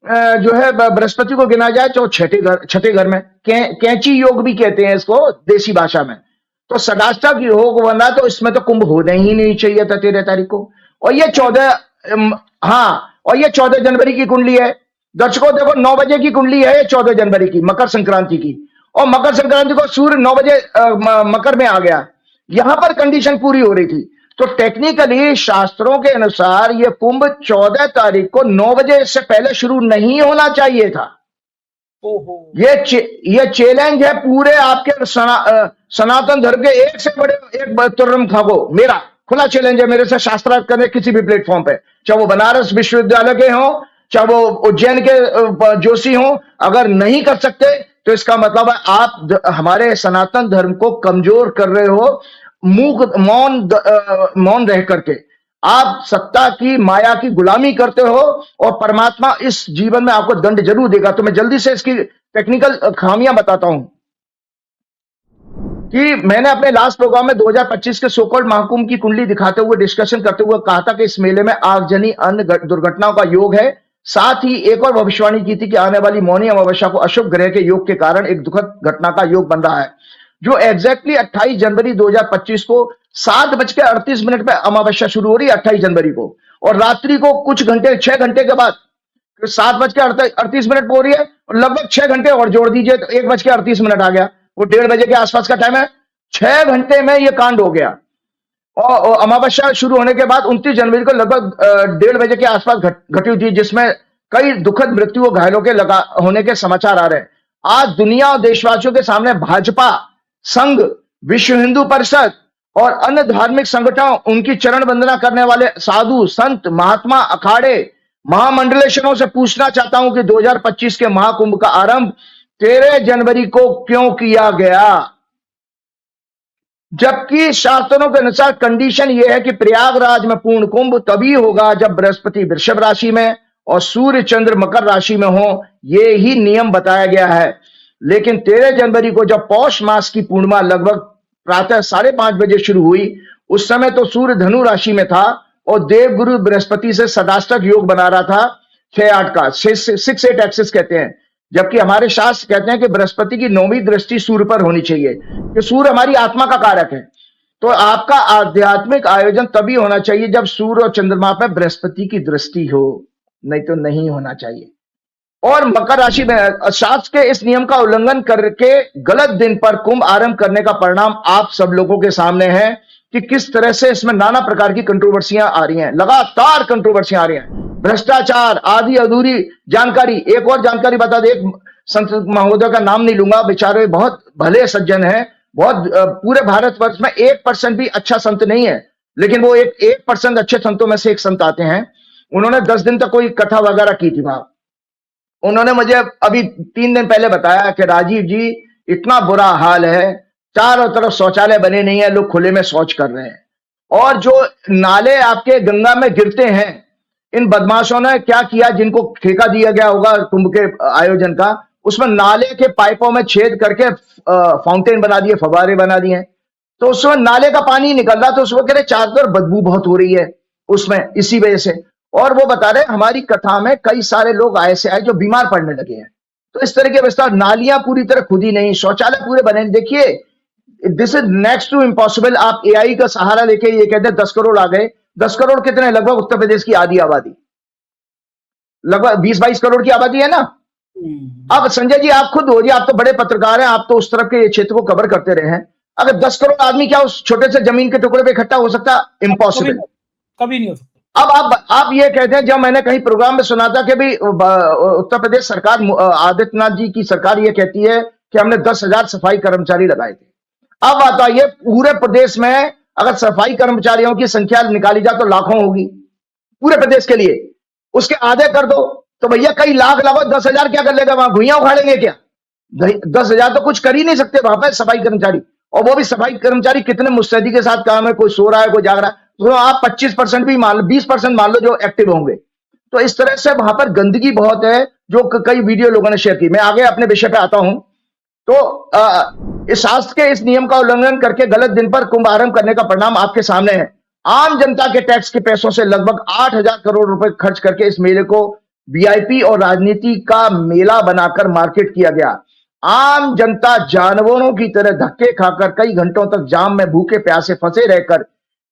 जो है बृहस्पति को गिना जाए तो 6ठे घर में। कैंची योग भी कहते हैं इसको देसी भाषा में। तो सदाष्टक योग बना, तो इसमें तो कुंभ होना ही नहीं चाहिए था 13 तारीख को। और ये 14 जनवरी की कुंडली है। दर्शकों देखो, 9 बजे की कुंडली है, 14 जनवरी की, मकर संक्रांति की, और मकर संक्रांति को सूर्य 9 बजे मकर में आ गया। यहां पर कंडीशन पूरी हो रही थी। तो टेक्निकली शास्त्रों के अनुसार यह कुंभ 14 तारीख को 9 बजे से पहले शुरू नहीं होना चाहिए था। ये चैलेंज है पूरे आपके सनातन धर्म के एक से बड़े एक तुर्रम को, मेरा खुला चैलेंज है मेरे से शास्त्रार्थ करने किसी भी प्लेटफॉर्म पे, चाहे वो बनारस विश्वविद्यालय के हों, चाहे वो उज्जैन के जोशी हों। अगर नहीं कर सकते तो इसका मतलब है आप हमारे सनातन धर्म को कमजोर कर रहे हो। मौन रह करके आप सत्ता की, माया की गुलामी करते हो, और परमात्मा इस जीवन में आपको दंड जरूर देगा। तो मैं जल्दी से इसकी टेक्निकल खामियां बताता हूं कि मैंने अपने लास्ट प्रोग्राम में 2025 के सोकॉल्ड महाकुंभ की कुंडली दिखाते हुए, डिस्कशन करते हुए कहा था कि इस मेले में आगजनी अन्य दुर्घटनाओं का योग है। साथ ही एक और भविष्यवाणी की थी कि आने वाली मौनी अमावस्या को अशुभ ग्रह के योग के कारण एक दुखद घटना का योग बन रहा है, जो एग्जैक्टली 28 जनवरी 2025 को 7:38 पे अमावस्या शुरू हो रही है 28 जनवरी को, और रात्रि को कुछ घंटे, 6 घंटे के बाद 7:38 पे हो रही है, और लगभग 6 घंटे और जोड़ दीजिए तो 1:38 आ गया। वो 1:30 बजे के आसपास का टाइम है। 6 घंटे में ये कांड हो गया। और अमावस्या शुरू होने के बाद 29 जनवरी को लगभग 1:30 बजे के आसपास घटी हुई थी, जिसमें कई दुखद मृत्यु और घायलों के होने के समाचार आ रहे हैं। आज दुनिया और देशवासियों के सामने भाजपा, संघ, विश्व हिंदू परिषद और अन्य धार्मिक संगठनों, उनकी चरण वंदना करने वाले साधु संत महात्मा अखाड़े महामंडलेशनों से पूछना चाहता हूं कि 2025 के महाकुंभ का आरंभ 13 जनवरी को क्यों किया गया, जबकि शास्त्रों के अनुसार कंडीशन यह है कि प्रयागराज में पूर्ण कुंभ तभी होगा जब बृहस्पति वृषभ राशि में और सूर्य चंद्र मकर राशि में हो। ये ही नियम बताया गया है। लेकिन 13 जनवरी को जब पौष मास की पूर्णिमा लगभग प्रातः 5:30 बजे शुरू हुई, उस समय तो सूर्य धनु राशि में था और देवगुरु बृहस्पति से सदाष्टक योग बना रहा था 6-8 का, 6-8 एक्सिस कहते हैं। जबकि हमारे शास्त्र कहते हैं कि बृहस्पति की 9वीं दृष्टि सूर्य पर होनी चाहिए, कि सूर्य हमारी आत्मा का कारक है। तो आपका आध्यात्मिक आयोजन तभी होना चाहिए जब सूर्य और चंद्रमा पर बृहस्पति की दृष्टि हो, नहीं तो नहीं होना चाहिए। और मकर राशि में शास्त्र के इस नियम का उल्लंघन करके गलत दिन पर कुंभ आरंभ करने का परिणाम आप सब लोगों के सामने है कि किस तरह से इसमें नाना प्रकार की कंट्रोवर्सियां आ रही हैं, लगातार कंट्रोवर्सियां आ रही हैं, भ्रष्टाचार आदि अधूरी जानकारी। एक और जानकारी बता दे, एक संत महोदय का नाम नहीं लूंगा, बेचारे बहुत भले सज्जन हैं, बहुत पूरे भारतवर्ष में 1% भी अच्छा संत नहीं है, लेकिन वो 1% अच्छे संतों में से एक संत आते हैं। उन्होंने 10 दिन तक कोई कथा वगैरह की थी वहां। उन्होंने मुझे अभी 3 दिन पहले बताया कि राजीव जी इतना बुरा हाल है, चारों तरफ शौचालय बने नहीं है, लोग खुले में शौच कर रहे हैं। और जो नाले आपके गंगा में गिरते हैं, इन बदमाशों ने क्या किया, जिनको ठेका दिया गया होगा कुंभ के आयोजन का, उसमें नाले के पाइपों में छेद करके फाउंटेन बना दिए, फव्वारे बना दिए। तो उसमें नाले का पानी निकल रहा, तो उसमें कह रहे चारों तरफ बदबू बहुत हो रही है उसमें, इसी वजह से। और वो बता रहे हमारी कथा में कई सारे लोग ऐसे आए जो बीमार पड़ने लगे हैं। तो इस तरह की अवस्था, नालियां पूरी तरह खुदी नहीं, शौचालय पूरे बने। देखिए, this is next to impossible. आप एआई का सहारा लेके ये कहते हैं 10 करोड़ आ गए। 10 करोड़ कितने, लगभग उत्तर प्रदेश की आधी आबादी, लगभग 20-22 करोड़ की आबादी है ना। अब संजय जी आप खुद हो जी, आप तो बड़े पत्रकार हैं, आप तो उस तरफ के क्षेत्र को कवर करते रहे हैं। अगर 10 करोड़ आदमी क्या उस छोटे से जमीन के टुकड़े पे इकट्ठा हो सकता? इम्पॉसिबल, कभी नहीं हो सकता। अब आप ये कहते हैं, जब मैंने कहीं प्रोग्राम में सुना था कि भाई उत्तर प्रदेश सरकार, आदित्यनाथ जी की सरकार ये कहती है कि हमने 10,000 सफाई कर्मचारी लगाए थे। अब बताइए पूरे प्रदेश में अगर सफाई कर्मचारियों की संख्या निकाली जाए तो लाखों होगी पूरे प्रदेश के लिए, उसके आधे कर दो तो भैया कई लाख लगाओ, 10,000 क्या कर लेगा वहां, भुइयां उखाड़ेंगे क्या? 10,000 तो कुछ कर ही नहीं सकते वहां पर सफाई कर्मचारी। और वो भी सफाई कर्मचारी कितने मुस्तैदी के साथ काम है, कोई सो रहा है कोई जाग रहा है, तो आप 25% भी मान लो, 20% मान लो जो एक्टिव होंगे। तो इस तरह से वहां पर गंदगी बहुत है, जो कई वीडियो लोगों ने शेयर की। मैं आगे अपने विषय पे आता हूं। तो इस शास्त्र के इस नियम का उल्लंघन करके गलत दिन पर कुंभ आरंभ करने का परिणाम आपके सामने है। आम जनता के टैक्स के पैसों से लगभग 8,000 करोड़ रुपए खर्च करके इस मेले को वीआईपी और राजनीति का मेला बनाकर मार्केट किया गया। आम जनता जानवरों की तरह धक्के खाकर कई घंटों तक जाम में भूखे प्यासे फंसे रहकर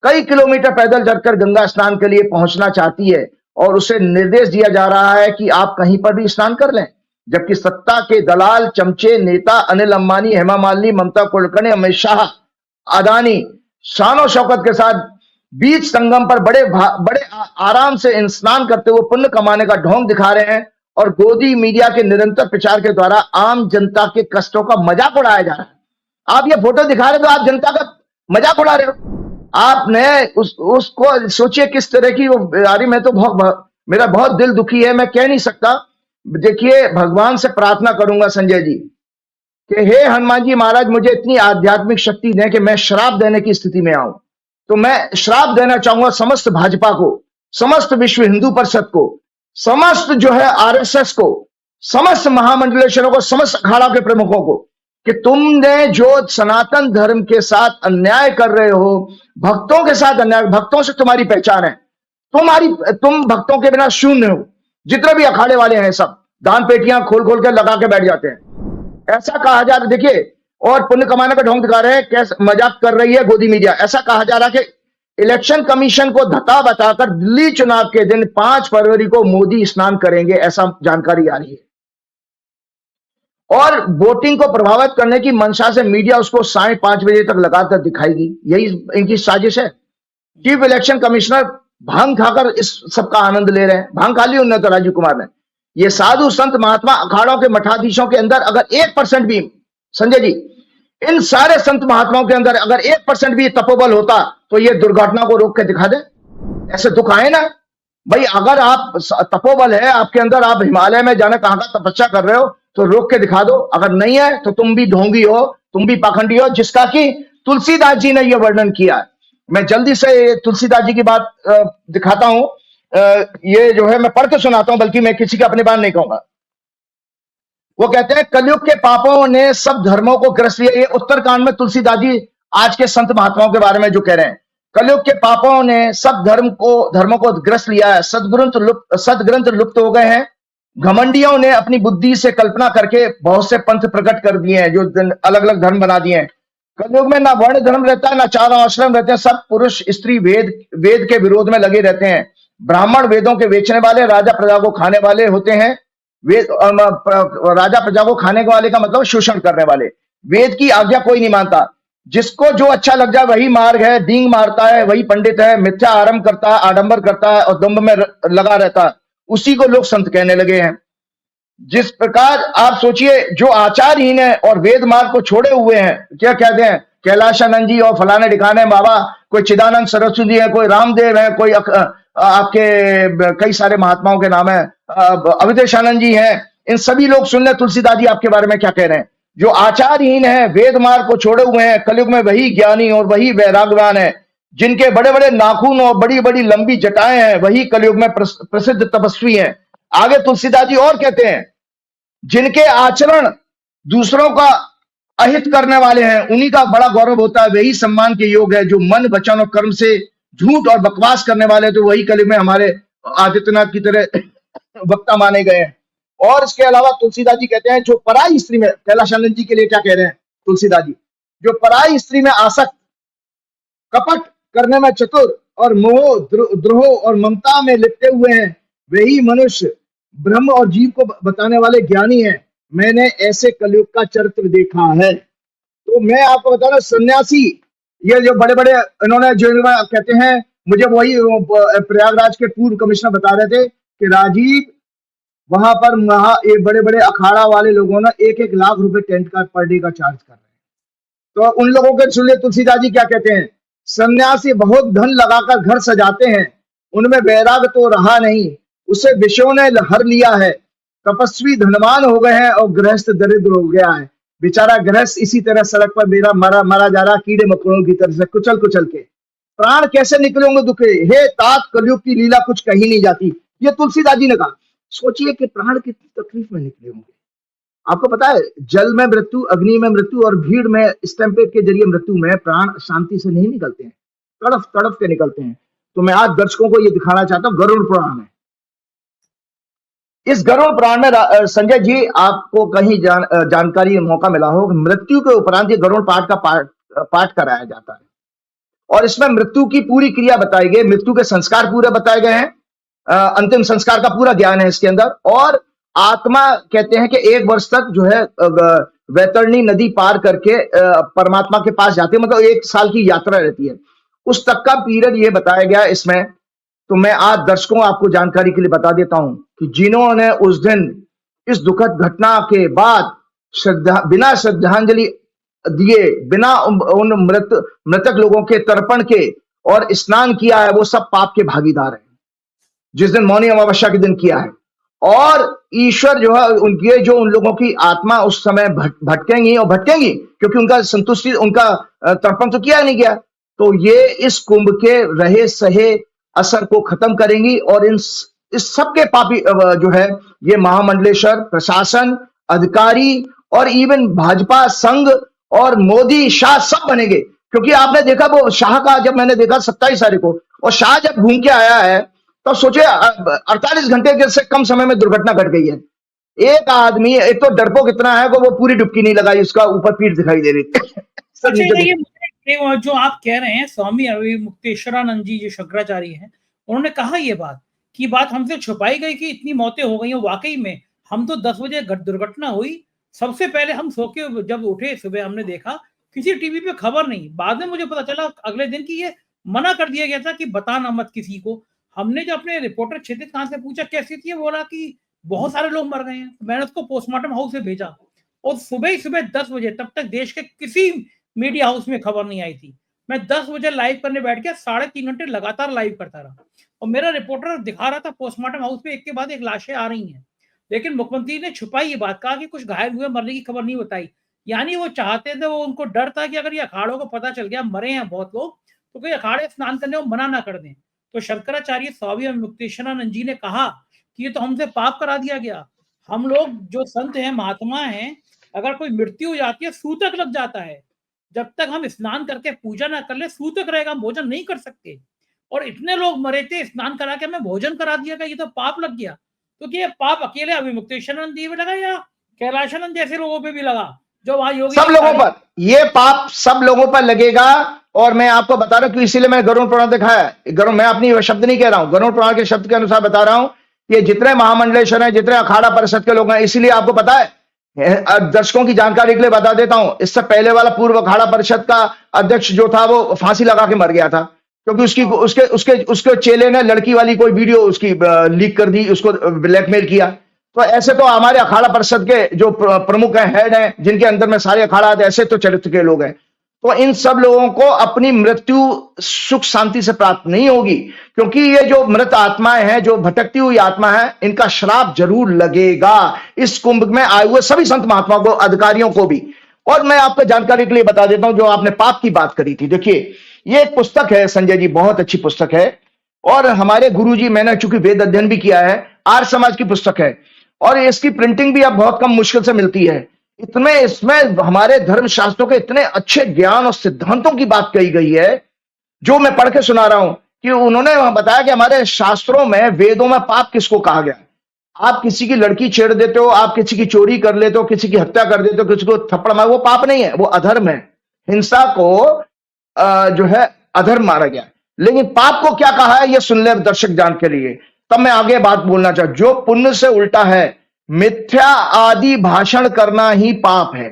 कई किलोमीटर पैदल चलकर गंगा स्नान के लिए पहुंचना चाहती है, और उसे निर्देश दिया जा रहा है कि आप कहीं पर भी स्नान कर लें। जबकि सत्ता के दलाल चमचे नेता अनिल अंबानी, हेमा मालिनी, ममता कुलकर्णी, अमित शाह, अदानी शानो शौकत के साथ बीच संगम पर बड़े आराम से स्नान करते हुए पुण्य कमाने का ढोंग दिखा रहे हैं, और गोदी मीडिया के निरंतर प्रचार के द्वारा आम जनता के कष्टों का मजाक उड़ाया जा रहा है। आप ये फोटो दिखा रहे हो तो आप जनता का मजाक उड़ा रहे हो। आपने उसको सोचिए किस तरह की वो यारी। मैं तो मेरा बहुत दिल दुखी है, मैं कह नहीं सकता। देखिए, भगवान से प्रार्थना करूंगा संजय जी कि हे हनुमान जी महाराज, मुझे इतनी आध्यात्मिक शक्ति दें कि मैं श्राप देने की स्थिति में आऊं। तो मैं श्राप देना चाहूंगा समस्त भाजपा को, समस्त विश्व हिंदू परिषद को, समस्त जो है आरएसएस को, समस्त महामंडलेश्वरों को, समस्त अखाड़ा के प्रमुखों को, कि तुमने जो सनातन धर्म के साथ अन्याय कर रहे हो, भक्तों के साथ अन्याय, भक्तों से तुम्हारी पहचान है, तुम भक्तों के बिना शून्य हो। जितने भी अखाड़े वाले हैं सब दान पेटियां खोल खोल के लगा के बैठ जाते हैं। ऐसा कहा जा रहा, देखिए, और पुण्य कमाने का ढोंग दिखा रहे हैं, कैसे मजाक कर रही है गोदी मीडिया। ऐसा कहा जा रहा है कि इलेक्शन कमीशन को धक्का बताकर दिल्ली चुनाव के दिन 5 फरवरी को मोदी स्नान करेंगे, ऐसा जानकारी आ रही है। और वोटिंग को प्रभावित करने की मंशा से मीडिया उसको 5:30 बजे तक लगातार दिखाएगी, यही इनकी साजिश है। चीफ इलेक्शन कमिश्नर भांग खाकर इस सबका आनंद ले रहे हैं। भांग खा ली उन्होंने तो राजीव कुमार ने। ये साधु संत महात्मा अखाड़ों के मठाधीशों के अंदर अगर 1% भी, संजय जी, इन सारे संत महात्माओं के अंदर अगर 1% भी तपोबल होता तो ये दुर्घटना को रोक के दिखा दे। ऐसे दुख आए ना भाई, अगर आप तपोबल है आपके अंदर, आप हिमालय में जाने कहां का तपस्या कर रहे हो तो रोक के दिखा दो। अगर नहीं है तो तुम भी ढोंगी हो, तुम भी पाखंडी हो, जिसका कि तुलसीदास जी ने यह वर्णन किया है। मैं जल्दी से तुलसीदास जी की बात दिखाता हूं। ये जो है मैं पढ़ के सुनाता हूं, बल्कि मैं किसी का अपने बात नहीं कहूंगा। वो कहते हैं कलयुग के पापों ने सब धर्मों को ग्रस्त लिया। ये उत्तरकांड में तुलसीदास जी आज के संत महात्माओं के बारे में जो कह रहे हैं, कलयुग के पापों ने सब धर्मों को ग्रस्त लिया है। सदग्रंथ लुप्त हो गए हैं। घमंडियों ने अपनी बुद्धि से कल्पना करके बहुत से पंथ प्रकट कर दिए हैं, जो अलग अलग धर्म बना दिए हैं। कलयुग में ना वर्ण धर्म रहता है, ना चारों आश्रम रहते हैं। सब पुरुष स्त्री वेद के विरोध में लगे रहते हैं। ब्राह्मण वेदों के बेचने वाले, राजा प्रजा को खाने वाले होते हैं। वेद राजा प्रजा को खाने वाले का मतलब शोषण करने वाले। वेद की आज्ञा कोई नहीं मानता। जिसको जो अच्छा लग जाए वही मार्ग है। डींग मारता है वही पंडित है। मिथ्या आरंभ करता है, आडंबर करता है और दंभ में लगा रहता है, उसी को लोग संत कहने लगे हैं। जिस प्रकार आप सोचिए, जो आचारहीन है और वेद मार्ग को छोड़े हुए हैं, क्या कहते हैं, कैलाशानंद जी और फलाने ठिकाने बाबा, कोई चिदानंद सरस्वती है, कोई रामदेव है, कोई आपके कई सारे महात्माओं के नाम है, अवधेशानंद जी हैं। इन सभी लोग सुन ले तुलसीदास जी आपके बारे में क्या कह रहे हैं। जो आचारहीन है, वेद मार्ग को छोड़े हुए हैं, कलयुग में वही ज्ञानी और वही वैराग्यवान है। जिनके बड़े बड़े नाखून और बड़ी बड़ी लंबी जटाएं हैं, वही कलयुग में प्रसिद्ध तपस्वी हैं। आगे तुलसीदास जी और कहते हैं, जिनके आचरण दूसरों का अहित करने वाले हैं, उन्हीं का बड़ा गौरव होता है, वही सम्मान के योग है। जो मन वचन और कर्म से झूठ और बकवास करने वाले, तो वही कलयुग में हमारे आदित्यनाथ की तरह वक्ता माने गए हैं। और इसके अलावा तुलसीदास जी कहते हैं, जो पराई स्त्री में, कैलाशानंद जी के लिए क्या कह रहे हैं तुलसीदास जी, जो पराई स्त्री में आसक्त, कपट करने में चतुर और मोह द्रोह और ममता में लिपटे हुए हैं, वही मनुष्य ब्रह्म और जीव को बताने वाले ज्ञानी हैं। मैंने ऐसे कलयुग का चरित्र देखा है। तो मैं आपको बता रहा हूं, सन्यासी, ये जो बड़े बड़े इन्होंने जो कहते हैं, मुझे वही प्रयागराज के पूर्व कमिश्नर बता रहे थे कि राजीव, वहां पर ये बड़े बड़े अखाड़ा वाले लोगों ने 1-1 लाख रुपए टेंट का पर डे का चार्ज कर रहे हैं। तो उन लोगों के सुनिए तुलसीदास जी क्या कहते हैं, सन्यासी बहुत धन लगाकर घर सजाते हैं, उनमें वैराग तो रहा नहीं, उसे विषयों ने हर लिया है। तपस्वी धनवान हो गए हैं और गृहस्थ दरिद्र हो गया है। बेचारा गृहस्थ इसी तरह सड़क पर मेरा मरा जा रहा, कीड़े मकोड़ों की तरह से कुचल कुचल के। प्राण कैसे निकले होंगे दुखे, हे तात कलयुग की लीला कुछ कही नहीं जाती। ये तुलसीदास जी ने कहा। सोचिए कि प्राण कितनी तकलीफ में निकले होंगे। आपको पता है, जल में मृत्यु, अग्नि में मृत्यु और भीड़ में स्टैंपेड के जरिए मृत्यु में प्राण शांति से नहीं निकलते हैं, तड़फ तड़फ के निकलते हैं। तो मैं आज दर्शकों को ये दिखाना चाहता हूँ, गरुड़ पुराण में, इस गरुड़ पुराण में संजय जी आपको कहीं जानकारी मौका मिला हो, मृत्यु के उपरांत ये गरुड़ पाठ का पाठ कराया जाता है। और इसमें मृत्यु की पूरी क्रिया बताई गई, मृत्यु के संस्कार पूरे बताए गए हैं, अंतिम संस्कार का पूरा ज्ञान है इसके अंदर। और आत्मा कहते हैं कि 1 वर्ष तक जो है वैतरणी नदी पार करके परमात्मा के पास जाती है, मतलब 1 साल की यात्रा रहती है। उस तक का पीरियड ये बताया गया इसमें। तो मैं आज दर्शकों आपको जानकारी के लिए बता देता हूं कि जिन्होंने उस दिन इस दुखद घटना के बाद बिना श्रद्धांजलि दिए, बिना उन मृतक लोगों के तर्पण के और स्नान किया है, वो सब पाप के भागीदार हैं, जिस दिन मौनी अमावस्या के दिन किया है। और ईश्वर जो है, उनके जो उन लोगों की आत्मा उस समय भटकेंगी और भटकेंगी, क्योंकि उनका संतुष्टि, उनका तर्पण तो किया नहीं गया। तो ये इस कुंभ के रहे सहे असर को खत्म करेंगी और इस सब के पापी जो है, ये महामंडलेश्वर, प्रशासन, अधिकारी और इवन भाजपा संघ और मोदी शाह सब बनेंगे। क्योंकि आपने देखा वो शाह का, जब मैंने देखा 27 तारीख को, और शाह जब घूम के आया है, तो सोचिए 48 घंटे से कम समय में दुर्घटना घट गई है। एक आदमी, एक तो डरपोक इतना है कि वो पूरी डुबकी नहीं लगाई, उसका ऊपर पीठ दिखाई दे रही थी। जो आप कह रहे हैं, स्वामी मुक्तेश्वरानंद जी जो शंकराचार्य हैं, उन्होंने कहा ये बात हमसे छुपाई गई कि इतनी मौतें हो गई हैं। वाकई में हम तो 10 बजे दुर्घटना हुई, सबसे पहले हम सो के जब उठे सुबह, हमने देखा किसी टीवी पे खबर नहीं। बाद में मुझे पता चला अगले दिन की ये मना कर दिया गया था कि बताना मत किसी को। हमने जो अपने रिपोर्टर क्षितिज खान से पूछा कैसी थी, बोला कि बहुत सारे लोग मर गए हैं। मैंने उसको पोस्टमार्टम हाउस से भेजा और सुबह ही सुबह 10 बजे, तब तक देश के किसी मीडिया हाउस में खबर नहीं आई थी। मैं 10 बजे लाइव करने बैठ गया, 3.5 घंटे लगातार लाइव करता रहा और मेरा रिपोर्टर दिखा रहा था पोस्टमार्टम हाउस में एक के बाद एक लाशें आ रही हैं। लेकिन मुख्यमंत्री ने छुपाई ये बात, कहा कि कुछ घायल हुए, मरने की खबर नहीं बताई। यानी वो चाहते थे, वो उनको डर था कि अगर ये अखाड़ों को पता चल गया मरे हैं बहुत लोग, तो कोई अखाड़े स्नान करने को मना ना कर दें। तो शंकराचार्य स्वामी मुक्तेश्वरानंद जी ने कहा कि ये तो हमसे पाप करा दिया गया। हम लोग जो संत हैं, महात्मा हैं, अगर कोई मृत्यु हो जाती है, सूतक लग जाता है। जब तक हम स्नान करके पूजा ना कर ले, सूतक रहेगा, हम भोजन नहीं कर सकते। और इतने लोग मरे थे, स्नान करा के हमें भोजन करा दिया गया, ये तो पाप लग गया। तो ये पाप अकेले अभिमुक्तेश्वरानंद जी पे लगा या कैलाशानंद जैसे लोगों पे भी लगा, जो वहां योगी सब लोगों पर ये पाप सब लोगों पर लगेगा। और मैं आपको बता रहा हूं कि इसीलिए मैंने गरुड़ पुराण दिखाया है। गरुड़, मैं अपनी शब्द नहीं कह रहा हूं, गरुड़ पुराण के शब्द के अनुसार बता रहा हूं। ये जितने महामंडलेश्वर हैं, जितने अखाड़ा परिषद के लोग हैं, इसीलिए आपको पता है, दर्शकों की जानकारी के लिए बता देता हूं, इससे पहले वाला पूर्व अखाड़ा परिषद का अध्यक्ष जो था वो फांसी लगा के मर गया था, क्योंकि उसके चेले ने लड़की वाली कोई वीडियो उसकी लीक कर दी, उसको ब्लैकमेल किया। तो ऐसे तो हमारे अखाड़ा परिषद के जो प्रमुख हैं, हेड हैं, जिनके अंदर में सारे अखाड़ा आते, ऐसे तो चरित्र के लोग हैं। तो इन सब लोगों को अपनी मृत्यु सुख शांति से प्राप्त नहीं होगी, क्योंकि ये जो मृत आत्माएं हैं, जो भटकती हुई आत्मा है, इनका श्राप जरूर लगेगा इस कुंभ में आए हुए सभी संत महात्माओं को, अधिकारियों को भी। और मैं आपको जानकारी के लिए बता देता हूं, जो आपने पाप की बात करी थी, देखिए ये एक पुस्तक है संजय जी, बहुत अच्छी पुस्तक है। और हमारे गुरुजी, मैंने चूंकि वेद अध्ययन भी किया है, आर्य समाज की पुस्तक है, और इसकी प्रिंटिंग भी अब बहुत कम मुश्किल से मिलती है। इसमें हमारे धर्म शास्त्रों के इतने अच्छे ज्ञान और सिद्धांतों की बात कही गई है, जो मैं पढ़ के सुना रहा हूं, कि उन्होंने बताया कि हमारे शास्त्रों में, वेदों में पाप किसको कहा गया। आप किसी की लड़की छेड़ देते हो, आप किसी की चोरी कर लेते हो, किसी की हत्या कर देते हो, किसी को थप्पड़ मार, वो पाप नहीं है, वो अधर्म है। हिंसा को जो है अधर्म मारा गया। लेकिन पाप को क्या कहा है, ये सुन ले दर्शक जान के लिए, तब मैं आगे बात बोलना चाहूं। जो पुण्य से उल्टा है, मिथ्या आदि भाषण करना ही पाप है।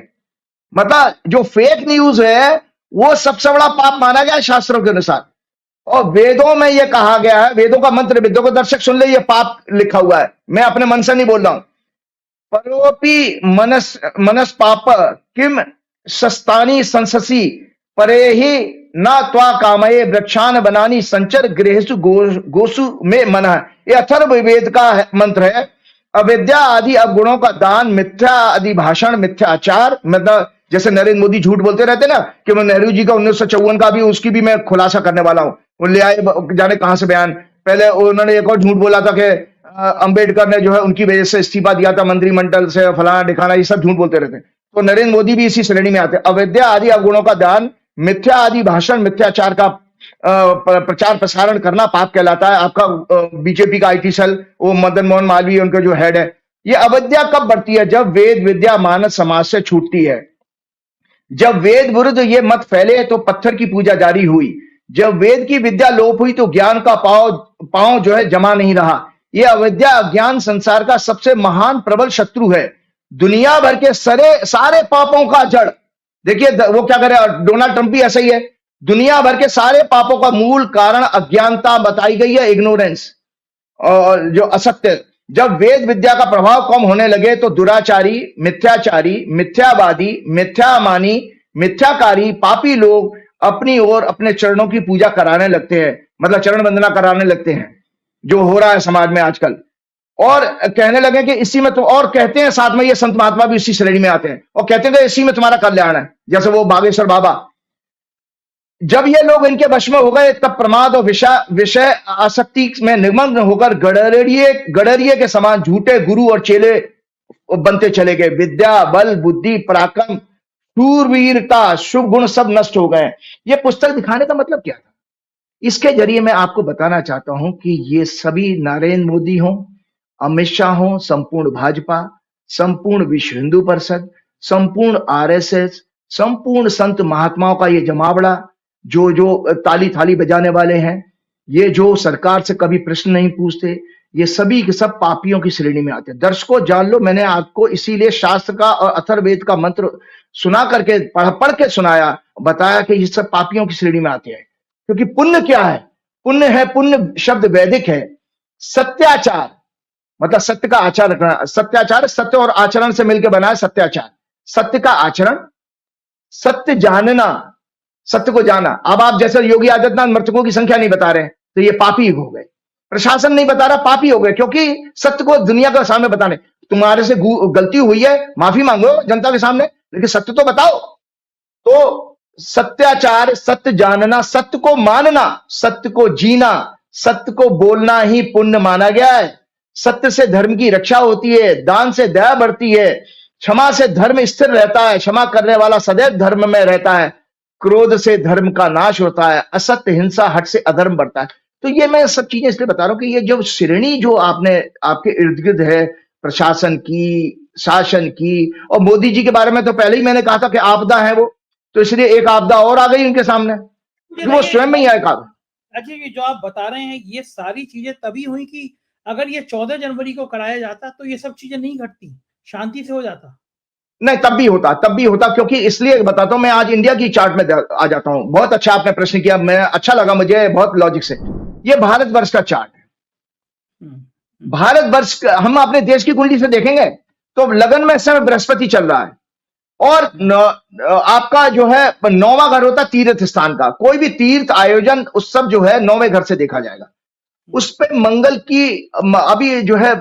मतलब जो फेक न्यूज है, वो सबसे बड़ा पाप माना गया है शास्त्रों के अनुसार। और वेदों में यह कहा गया है, वेदों का मंत्र, वेदों को दर्शक सुन ले, ये पाप लिखा हुआ है, मैं अपने मन से नहीं बोल रहा हूं। परोपि मनस पाप किम सस्तानी संससी परे ही न त्वा कामये वृक्षान बनानी संचर गृहसु गोसु में मन। ये अथर्ववेद का मंत्र है। अविद्या आदि अवगुणों का दान, मिथ्या आदि भाषण, मिथ्याचार, मतलब जैसे नरेंद्र मोदी झूठ बोलते रहते ना, कि मैं नेहरू जी का 1954 का भी, उसकी भी मैं खुलासा करने वाला हूं। वो ले आए जाने कहां से बयान। पहले उन्होंने एक और झूठ बोला था कि अंबेडकर ने जो है उनकी वजह से इस्तीफा दिया था मंत्रिमंडल से, फलाना ढिकाना, ये सब झूठ बोलते रहते। तो नरेंद्र मोदी भी इसी श्रेणी में आते हैं। अविद्या आदि अवगुणों का दान, मिथ्या आदि भाषण, मिथ्याचार का प्रचार प्रसारण करना पाप कहलाता है। आपका बीजेपी का आईटी सेल, वो मदन मोहन मालवीय उनका जो हेड है, ये अविद्या कब बढ़ती है, जब वेद विद्या मानव समाज से छूटती है। जब वेद विरुद्ध ये मत फैले तो पत्थर की पूजा जारी हुई। जब वेद की विद्या लोप हुई तो ज्ञान का पांव जो है जमा नहीं रहा। यह अविद्या, अज्ञान संसार का सबसे महान प्रबल शत्रु है, दुनिया भर के सारे पापों का जड़। देखिए वो क्या करे, डोनाल्ड ट्रंप भी ऐसा ही है। दुनिया भर के सारे पापों का मूल कारण अज्ञानता बताई गई है, इग्नोरेंस, और जो असत्य। जब वेद विद्या का प्रभाव कम होने लगे तो दुराचारी, मिथ्याचारी, मिथ्यावादी, मिथ्यामानी, मिथ्याकारी, पापी लोग अपनी ओर अपने चरणों की पूजा कराने लगते हैं, मतलब चरण वंदना कराने लगते हैं, जो हो रहा है समाज में आजकल। और कहने लगे कि इसी में तो, और कहते हैं साथ में ये संत महात्मा भी इसी श्रेणी में आते हैं और कहते हैं कि इसी में तुम्हारा कल्याण है, जैसे वो बागेश्वर बाबा। जब ये लोग इनके वश में हो गए तब प्रमाद और विषय आसक्ति में निमग्न होकर गडरिये के समान झूठे गुरु और चेले बनते चले गए। विद्या, बल, बुद्धि, पराक्रम, शूरवीरता, शुभ गुण सब नष्ट हो गए। ये पुस्तक दिखाने का मतलब क्या था? इसके जरिए मैं आपको बताना चाहता हूं कि ये सभी नरेंद्र मोदी हों, अमित शाह हों, संपूर्ण भाजपा, संपूर्ण विश्व हिंदू परिषद, संपूर्ण आरएसएस, संपूर्ण संत महात्माओं का ये जमावड़ा, जो ताली थाली बजाने वाले हैं, ये जो सरकार से कभी प्रश्न नहीं पूछते, ये सभी के सब पापियों की श्रेणी में आते हैं। दर्शकों जान लो, मैंने आपको इसीलिए शास्त्र का और अथर्ववेद का मंत्र सुना करके, पढ़ के सुनाया, बताया कि ये सब पापियों की श्रेणी में आते हैं। क्योंकि पुण्य क्या है? पुण्य है, पुण्य शब्द वैदिक है, सत्याचार, मतलब सत्य का आचरण करना। सत्याचार सत्य और आचरण से मिलकर बना है सत्याचार। सत्य का आचरण, सत्य जानना, सत्य को जाना। अब आप जैसे योगी आदित्यनाथ मृतकों की संख्या नहीं बता रहे तो ये पापी हो गए, प्रशासन नहीं बता रहा पापी हो गए, क्योंकि सत्य को दुनिया के सामने बताने। तुम्हारे से गलती हुई है, माफी मांगो जनता के सामने, लेकिन सत्य तो बताओ। तो सत्याचार, सत्य जानना, सत्य को मानना, सत्य को जीना, सत्य को बोलना ही पुण्य माना गया है। सत्य से धर्म की रक्षा होती है, दान से दया बढ़ती है, क्षमा से धर्म स्थिर रहता है, क्षमा करने वाला सदैव धर्म में रहता है, क्रोध से धर्म का नाश होता है, असत्य हिंसा हट से अधर्म बढ़ता है। तो ये मैं सब चीजें इसलिए बता रहा हूं कि ये जो श्रेणी जो आपने आपके इर्द गिर्द है, प्रशासन की, शासन की, और मोदी जी के बारे में तो पहले ही मैंने कहा था कि आपदा है वो, तो इसलिए एक आपदा और आ गई उनके सामने, वो स्वयं में ही आएगा। अच्छा, ये जो आप बता रहे हैं ये सारी चीजें तभी हुई कि अगर ये 14 जनवरी को कराया जाता तो ये सब चीजें नहीं घटती, शांति से हो जाता। नहीं, तब भी होता, क्योंकि इसलिए बताता हूं, मैं आज इंडिया की चार्ट में आ जाता हूं। बहुत अच्छा आपने प्रश्न किया, मैं अच्छा लगा मुझे, बहुत लॉजिक से। ये भारतवर्ष का चार्ट है। भारतवर्ष हम अपने देश की कुंडली से देखेंगे तो लगन में इस समय बृहस्पति चल रहा है, और आपका जो है 9वां घर होता है तीर्थ स्थान का। कोई भी तीर्थ आयोजन उत्सव जो है 9वें घर से देखा जाएगा। उस पे मंगल की अभी जो है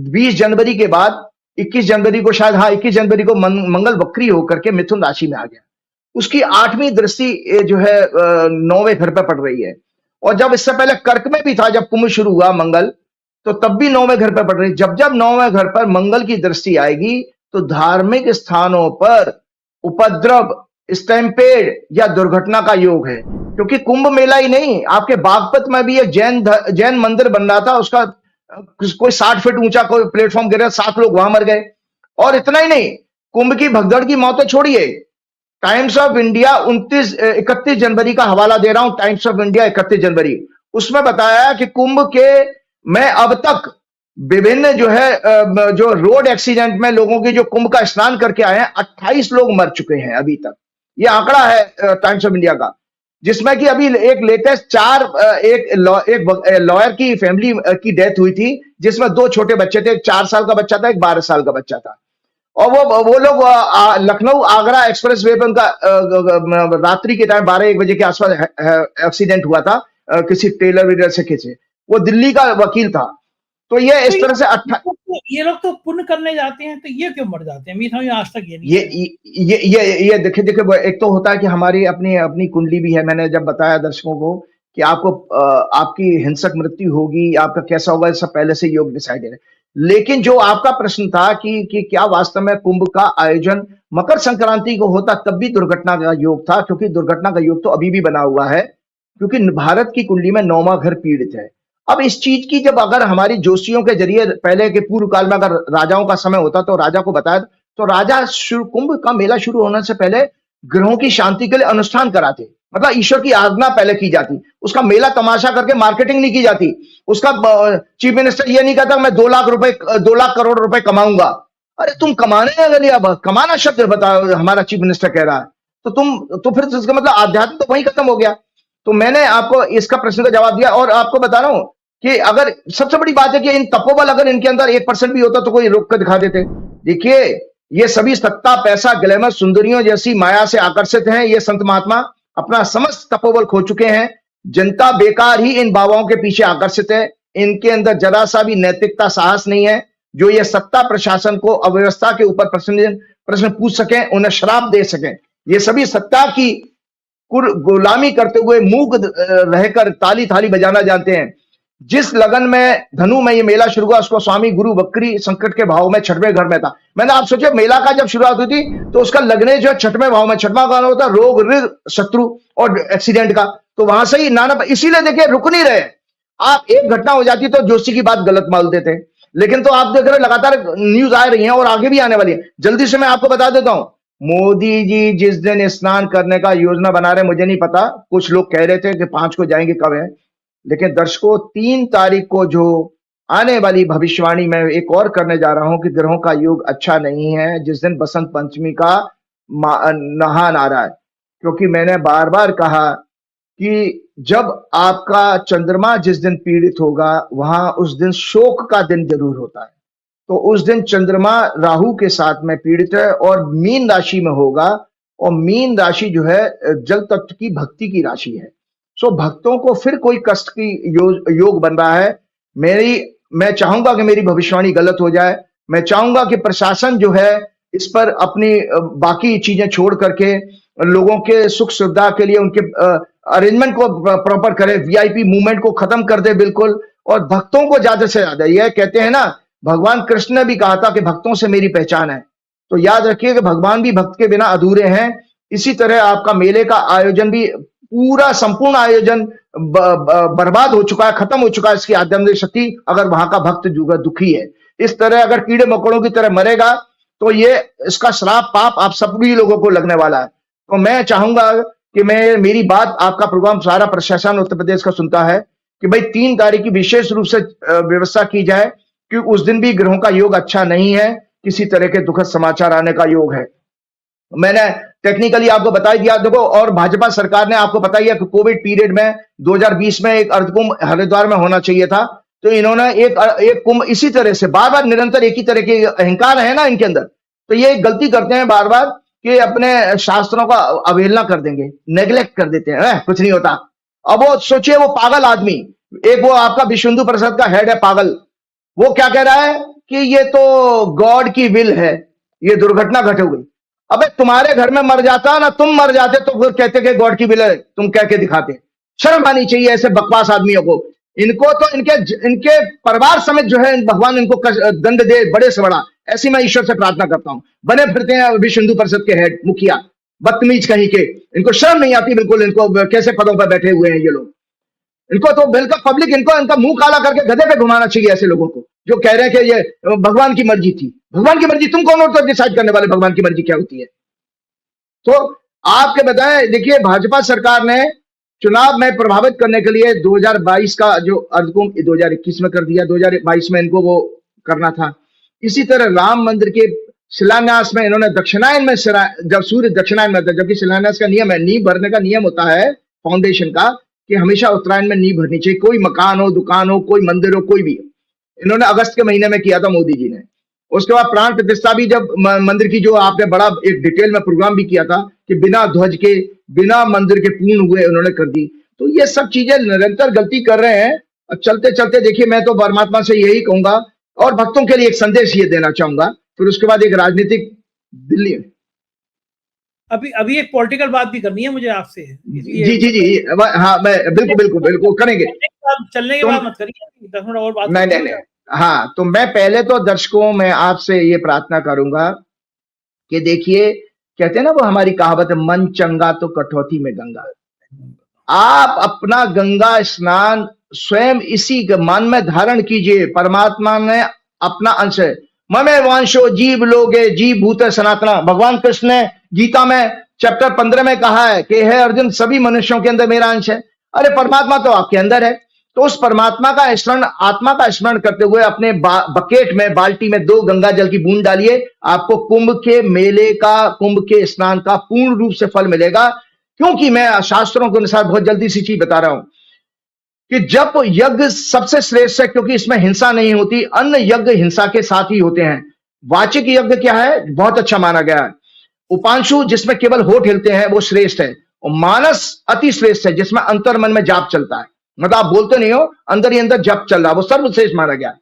20 जनवरी के बाद 21 जनवरी को शायद, हाँ 21 जनवरी को मंगल वक्री होकर के मिथुन राशि में आ गया। उसकी 8वीं दृष्टि जो है 9वें घर पे पड़ रही है। और जब इससे पहले कर्क में भी था, जब कुंभ शुरू हुआ मंगल, तो तब भी 9वें घर पे पड़ रही है। जब जब 9वें घर पर मंगल की दृष्टि आएगी तो धार्मिक स्थानों पर उपद्रव, स्टैम्पेड या दुर्घटना का योग है। क्योंकि कुंभ मेला ही नहीं, आपके बागपत में भी एक जैन मंदिर बन रहा था, उसका कोई 60 फीट ऊंचा कोई प्लेटफॉर्म गिरा, 7 लोग वहां मर गए। और इतना ही नहीं, कुंभ की भगदड़ की मौतें छोड़िए, टाइम्स ऑफ इंडिया 31 जनवरी का हवाला दे रहा हूं, टाइम्स ऑफ इंडिया 31 जनवरी, उसमें बताया कि कुंभ के में अब तक विभिन्न जो है जो रोड एक्सीडेंट में लोगों की जो कुंभ का स्नान करके आए हैं, 28 लोग मर चुके हैं अभी तक। ये आंकड़ा है टाइम्स ऑफ इंडिया का, जिसमें कि अभी एक लेटेस्ट एक लॉयर की फैमिली की डेथ हुई थी, जिसमें 2 छोटे बच्चे थे, एक 4 साल का बच्चा था, एक 12 साल का बच्चा था। और वो लोग लखनऊ आगरा एक्सप्रेस वे पे उनका रात्रि के टाइम 12-1 बजे के आसपास एक्सीडेंट हुआ था, किसी टेलर वेलर से खींचे। वो दिल्ली का वकील था। तो ये इस तरह से ये लोग तो पुण्य करने जाते हैं, तो ये क्यों मर जाते हैं? मैं आज तक ये नहीं, ये देखिए एक तो होता है कि हमारी अपनी कुंडली भी है। मैंने जब बताया दर्शकों को कि आपको आपकी हिंसक मृत्यु होगी, आपका कैसा होगा, सब पहले से योग डिसाइडेड है। लेकिन जो आपका प्रश्न था कि क्या वास्तव में कुंभ का आयोजन मकर संक्रांति को होता तब भी दुर्घटना का योग था, क्योंकि दुर्घटना का योग तो अभी भी बना हुआ है, क्योंकि भारत की कुंडली में 9वां घर पीड़ित है। अब इस चीज की जब अगर हमारी ज्योतिषियों के जरिए पहले के पूर्व काल में अगर राजाओं का समय होता तो राजा को बताया, तो राजा कुंभ का मेला शुरू होने से पहले ग्रहों की शांति के लिए अनुष्ठान कराते, मतलब ईश्वर की आज्ञा पहले की जाती। उसका मेला तमाशा करके मार्केटिंग नहीं की जाती। उसका चीफ मिनिस्टर ये नहीं कहता मैं 2 लाख करोड़ रुपए कमाऊंगा। अरे तुम कमाने अगर अब कमाना शब्द बताओ, हमारा चीफ मिनिस्टर कह रहा है, तो फिर इसका मतलब आध्यात्म तो वहीं खत्म हो गया। तो मैंने आपको इसका प्रश्न का जवाब दिया, और आपको बता रहा हूं कि अगर सबसे बड़ी बात है कि इन तपोबल अगर इनके अंदर 1% भी होता तो कोई रोक कर दिखा देते। देखिए, ये सभी सत्ता, पैसा, ग्लैमर, सुंदरियों जैसी माया से आकर्षित हैं। ये संत महात्मा अपना समस्त तपोबल खो चुके हैं। जनता बेकार ही इन बाबाओं के पीछे आकर्षित है। इनके अंदर जरा सा भी नैतिकता, साहस नहीं है जो ये सत्ता प्रशासन को अव्यवस्था के ऊपर प्रश्न पूछ सकें, उन्हें श्राप दे सकें। ये सभी सत्ता की गुलामी करते हुए मूक रहकर ताली थाली बजाना जानते हैं। जिस लगन में धनु में ये मेला शुरू हुआ, उसको स्वामी गुरु वक्री संकट के भाव में 6वें घर में था। मैंने आप सोचे मेला का जब शुरुआत हुई थी तो उसका लगने जो 6वें भाव में, 6वां भाव होता है रोग, ऋण, शत्रु और एक्सीडेंट का, तो वहां से ही नाना, इसीलिए देखिए रुक नहीं रहे। आप एक घटना हो जाती तो जोशी की बात गलत मान देते, लेकिन तो आप देख रहे लगातार न्यूज आ रही है और आगे भी आने वाली है। जल्दी से मैं आपको बता देता हूं, मोदी जी जिस दिन स्नान करने का योजना बना रहे, मुझे नहीं पता, कुछ लोग कह रहे थे कि 5 को जाएंगे, कब है, लेकिन दर्शकों 3 तारीख को जो आने वाली भविष्यवाणी मैं एक और करने जा रहा हूं कि ग्रहों का योग अच्छा नहीं है, जिस दिन बसंत पंचमी का नहान आ रहा है। क्योंकि मैंने बार बार कहा कि जब आपका चंद्रमा जिस दिन पीड़ित होगा, वहां उस दिन शोक का दिन जरूर होता है। तो उस दिन चंद्रमा राहु के साथ में पीड़ित है और मीन राशि में होगा, और मीन राशि जो है जल तत्व की भक्ति की राशि है। सो भक्तों को फिर कोई कष्ट की योग बन रहा है। मैं चाहूंगा कि मेरी भविष्यवाणी गलत हो जाए। मैं चाहूंगा कि प्रशासन जो है इस पर अपनी बाकी चीजें छोड़ करके लोगों के सुख सुविधा के लिए उनके अरेंजमेंट को प्रॉपर करे, वीआईपी मूवमेंट को खत्म कर दे बिल्कुल, और भक्तों को ज्यादा से ज्यादा, यह कहते हैं ना, भगवान कृष्ण ने भी कहा था कि भक्तों से मेरी पहचान है। तो याद रखिए कि भगवान भी भक्त के बिना अधूरे हैं। इसी तरह आपका मेले का आयोजन भी पूरा संपूर्ण आयोजन बर्बाद हो चुका है, खत्म हो चुका है इसकी आध्यात्मिक शक्ति, अगर वहां का भक्त दुखी है। इस तरह अगर कीड़े मकोड़ों की तरह मरेगा तो ये इसका श्राप पाप आप सभी लोगों को लगने वाला है। तो मैं चाहूंगा कि मेरी बात, आपका प्रोग्राम सारा प्रशासन उत्तर प्रदेश का सुनता है कि भाई 3 तारीख की विशेष रूप से व्यवस्था की जाए, क्योंकि उस दिन भी ग्रहों का योग अच्छा नहीं है, किसी तरह के दुखद समाचार आने का योग है। मैंने टेक्निकली आपको बता दिया। देखो, और भाजपा सरकार ने आपको बताया कि कोविड पीरियड में 2020 में एक अर्धकुंभ हरिद्वार में होना चाहिए था, तो इन्होंने एक कुंभ इसी तरह से बार बार निरंतर एक ही तरह के अहंकार है ना इनके अंदर, तो ये गलती करते हैं बार बार कि अपने शास्त्रों का अवहेलना कर देंगे, नेग्लेक्ट कर देते हैं, कुछ नहीं होता। अब वो सोचिए, वो पागल आदमी, एक वो आपका विश्व हिंदू परिषद का हेड है पागल, वो क्या कह रहा है कि ये तो गॉड की विल है, ये दुर्घटना घट हो गई। अबे तुम्हारे घर में मर जाता ना, तुम मर जाते तो फिर कहते कि गॉड की विल है, तुम कह के दिखाते। शर्म आनी चाहिए ऐसे बकवास आदमियों को। इनको तो इनके परिवार समेत जो है भगवान इनको दंड दे, बड़े से बड़ा। ऐसी मैं ईश्वर से प्रार्थना करता हूं। बने फिरते हैं विश्व हिंदू परिषद के हेड, मुखिया, बदतमीज कहीं के, इनको शर्म नहीं आती बिल्कुल। इनको कैसे पदों पर बैठे हुए हैं ये लोग। इनको तो बिल्कुल पब्लिक इनका मुंह काला करके गधे पे घुमाना चाहिए ऐसे लोगों को जो कह रहे हैं कि ये भगवान की मर्जी थी। भगवान की मर्जी तुम कौन हो तो डिसाइड करने वाले भगवान की मर्जी क्या होती है? तो आपके बताएं, देखिए भाजपा सरकार ने चुनाव में प्रभावित करने के लिए 2022 का जो अर्धकुंभ 2021 में कर दिया, 2022 में इनको वो करना था। इसी तरह राम मंदिर के शिलान्यास में इन्होंने दक्षिणायन में, जब सूर्य दक्षिणायन में था, जबकि शिलान्यास का नियम है, नींव भरने का नियम होता है फाउंडेशन का कि हमेशा उत्तरायण में नींव भरनी चाहिए, कोई मकान हो, दुकान हो, कोई मंदिर हो, कोई भी। इन्होंने अगस्त के महीने में किया था मोदी जी ने। उसके बाद प्राण प्रतिष्ठा भी, जब मंदिर की जो आपने बड़ा एक डिटेल में प्रोग्राम भी किया था कि बिना ध्वज के, बिना मंदिर के पूर्ण हुए उन्होंने कर दी। तो ये सब चीजें निरंतर गलती कर रहे हैं। और चलते चलते देखिए, मैं तो परमात्मा से यही कहूंगा और भक्तों के लिए एक संदेश ये देना चाहूंगा, फिर उसके बाद एक राजनीतिक दिल्ली में अभी एक पॉलिटिकल बात भी करनी है मुझे आपसे। जी, हाँ, मैं बिल्कुल करेंगे। चलने के बाद मत करिए, 10 मिनट और बात। नहीं, हाँ, तो मैं पहले तो दर्शकों में आपसे ये प्रार्थना करूंगा कि देखिए, कहते हैं ना वो हमारी कहावत है, मन चंगा तो कटौती में गंगा। आप अपना गंगा स्नान स्वयं इसी मन में धारण कीजिए। परमात्मा ने अपना अंश है, ममे वांशो जीव लोगे जीव भूत सनातना। भगवान कृष्ण ने गीता में चैप्टर 15 में कहा है कि हे अर्जुन, सभी मनुष्यों के अंदर मेरा अंश है। अरे परमात्मा तो आपके अंदर है। तो उस परमात्मा का स्मरण, आत्मा का स्मरण करते हुए अपने बकेट में, बाल्टी में 2 गंगा जल की बूंद डालिए। आपको कुंभ के मेले का, कुंभ के स्नान का पूर्ण रूप से फल मिलेगा। क्योंकि मैं शास्त्रों के अनुसार बहुत जल्दी सी चीज बता रहा हूं कि जब यज्ञ सबसे श्रेष्ठ है, क्योंकि इसमें हिंसा नहीं होती। अन्य यज्ञ हिंसा के साथ ही होते हैं। वाचिक यज्ञ क्या है, बहुत अच्छा माना गया है। उपांशु, जिसमें केवल होठ हिलते हैं, वो श्रेष्ठ है। और मानस अति श्रेष्ठ है, जिसमें अंतर मन में जाप चलता है, मतलब आप बोलते नहीं हो, अंदर ही अंदर जप चल रहा, वो सर्वश्रेष्ठ माना गया।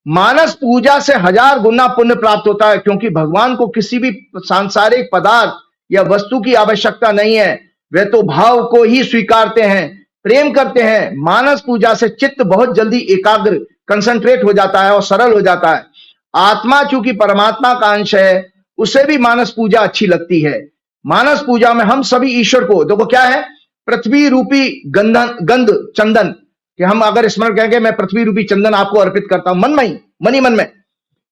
मानस पूजा से 1000 गुना पुण्य प्राप्त होता है, क्योंकि भगवान को किसी भी सांसारिक पदार्थ या वस्तु की आवश्यकता नहीं है। वे तो भाव को ही स्वीकारते हैं, प्रेम करते हैं। मानस पूजा से चित्त बहुत जल्दी एकाग्र, कंसंट्रेट हो जाता है और सरल हो जाता है। आत्मा चूंकि परमात्मा का अंश है, उसे भी मानस पूजा अच्छी लगती है। मानस पूजा में हम सभी ईश्वर को, देखो क्या है, पृथ्वी रूपी गंध चंदन, कि हम अगर स्मरण करेंगे, मैं पृथ्वी रूपी चंदन आपको अर्पित करता हूं, मन में।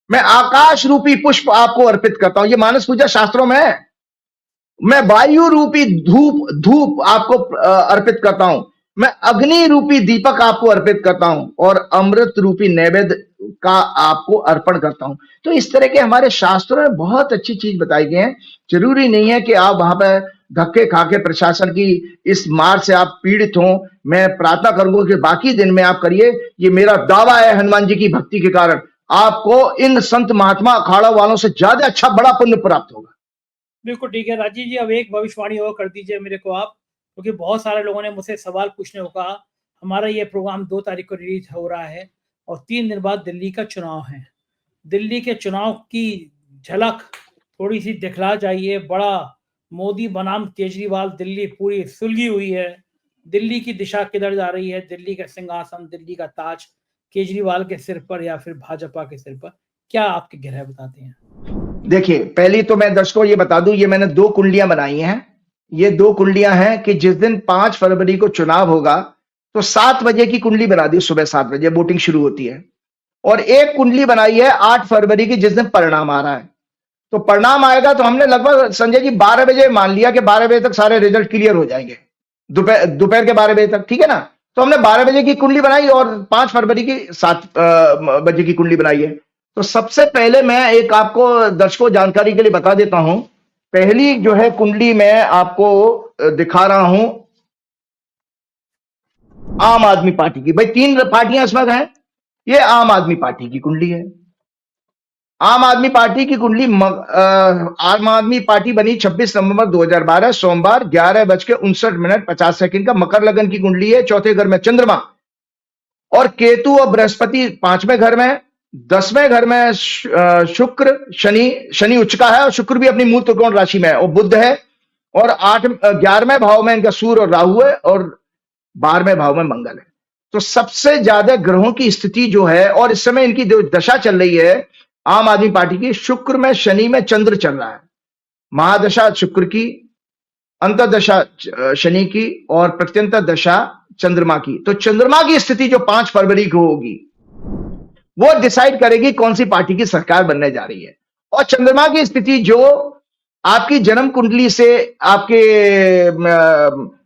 मैं आकाश रूपी पुष्प आपको अर्पित करता हूं, ये मानस पूजा शास्त्रों में है। मैं वायु रूपी धूप आपको अर्पित करता हूं। मैं अग्नि रूपी दीपक आपको अर्पित करता हूं और अमृत रूपी नैवेद्य का आपको अर्पण करता हूं। तो इस तरह के हमारे शास्त्रों में बहुत अच्छी चीज बताई गई है। जरूरी नहीं है कि आप वहां पर धक्के खा के प्रशासन की इस मार से आप पीड़ित हो। मैं प्रार्थना करूंगा कि बाकी दिन में आप करिए। ये मेरा दावा है हनुमान जी की भक्ति के कारण। आपको इन संत महात्मा अखाड़ा वालों से ज्यादा अच्छा बड़ा पुण्य प्राप्त होगा। बिल्कुल ठीक है राजीव जी, अब एक भविष्यवाणी और कर दीजिए मेरे को आप, क्योंकि बहुत सारे लोगों ने मुझसे सवाल पूछने को कहा। हमारा ये प्रोग्राम 2 तारीख को रिलीज हो रहा है और 3 दिन बाद दिल्ली का चुनाव है। दिल्ली के चुनाव की झलक थोड़ी सी दिखला जाइए। बड़ा मोदी बनाम केजरीवाल, दिल्ली पूरी सुलगी हुई है। दिल्ली की दिशा किधर जा रही है? दिल्ली का सिंहासन, दिल्ली का ताज केजरीवाल के सिर पर या फिर भाजपा के सिर पर? क्या आपके गहराई बताते हैं? देखिए, पहली तो मैं दर्शकों ये बता दूं, ये मैंने 2 कुंडलियां बनाई हैं। ये 2 कुंडलियां हैं कि जिस दिन 5 फरवरी को चुनाव होगा तो 7 बजे की कुंडली बना दी, सुबह 7 बजे वोटिंग शुरू होती है। और एक कुंडली बनाई है 8 फरवरी की, जिस दिन परिणाम आ रहा है। तो परिणाम आएगा तो हमने लगभग संजय जी 12 बजे मान लिया कि 12 बजे तक सारे रिजल्ट क्लियर हो जाएंगे, दोपहर के 12 बजे तक, ठीक है ना। तो हमने 12 बजे की कुंडली बनाई और 5 फरवरी की 7 बजे की कुंडली बनाई है। तो सबसे पहले मैं एक आपको दर्शकों जानकारी के लिए बता देता हूं। पहली जो है कुंडली मैं आपको दिखा रहा हूं आम आदमी पार्टी की। भाई 3 पार्टियां इसमें हैं। ये आम आदमी पार्टी की कुंडली है। आम आदमी पार्टी की कुंडली आम आदमी पार्टी बनी 26 नवंबर 2012 सोमवार 11:59:50 का मकर लगन की कुंडली है। चौथे घर में चंद्रमा और केतु और बृहस्पति 5वें घर में, 10वें घर में शुक्र, शनि उच्च का है और शुक्र भी अपनी मूल त्रिकोण राशि में है और बुध है। और 11वें भाव में इनका सूर्य और राहु है और 12वें भाव में मंगल है। तो सबसे ज्यादा ग्रहों की स्थिति जो है और इस समय इनकी जो दशा चल रही है आम आदमी पार्टी की, शुक्र में शनि में चंद्र चल रहा है। महादशा शुक्र की, अंतर्दशा शनि की और प्रत्यंतर दशा चंद्रमा की। तो चंद्रमा की स्थिति जो 5 फरवरी को होगी वो डिसाइड करेगी कौन सी पार्टी की सरकार बनने जा रही है। और चंद्रमा की स्थिति जो आपकी जन्म कुंडली से आपके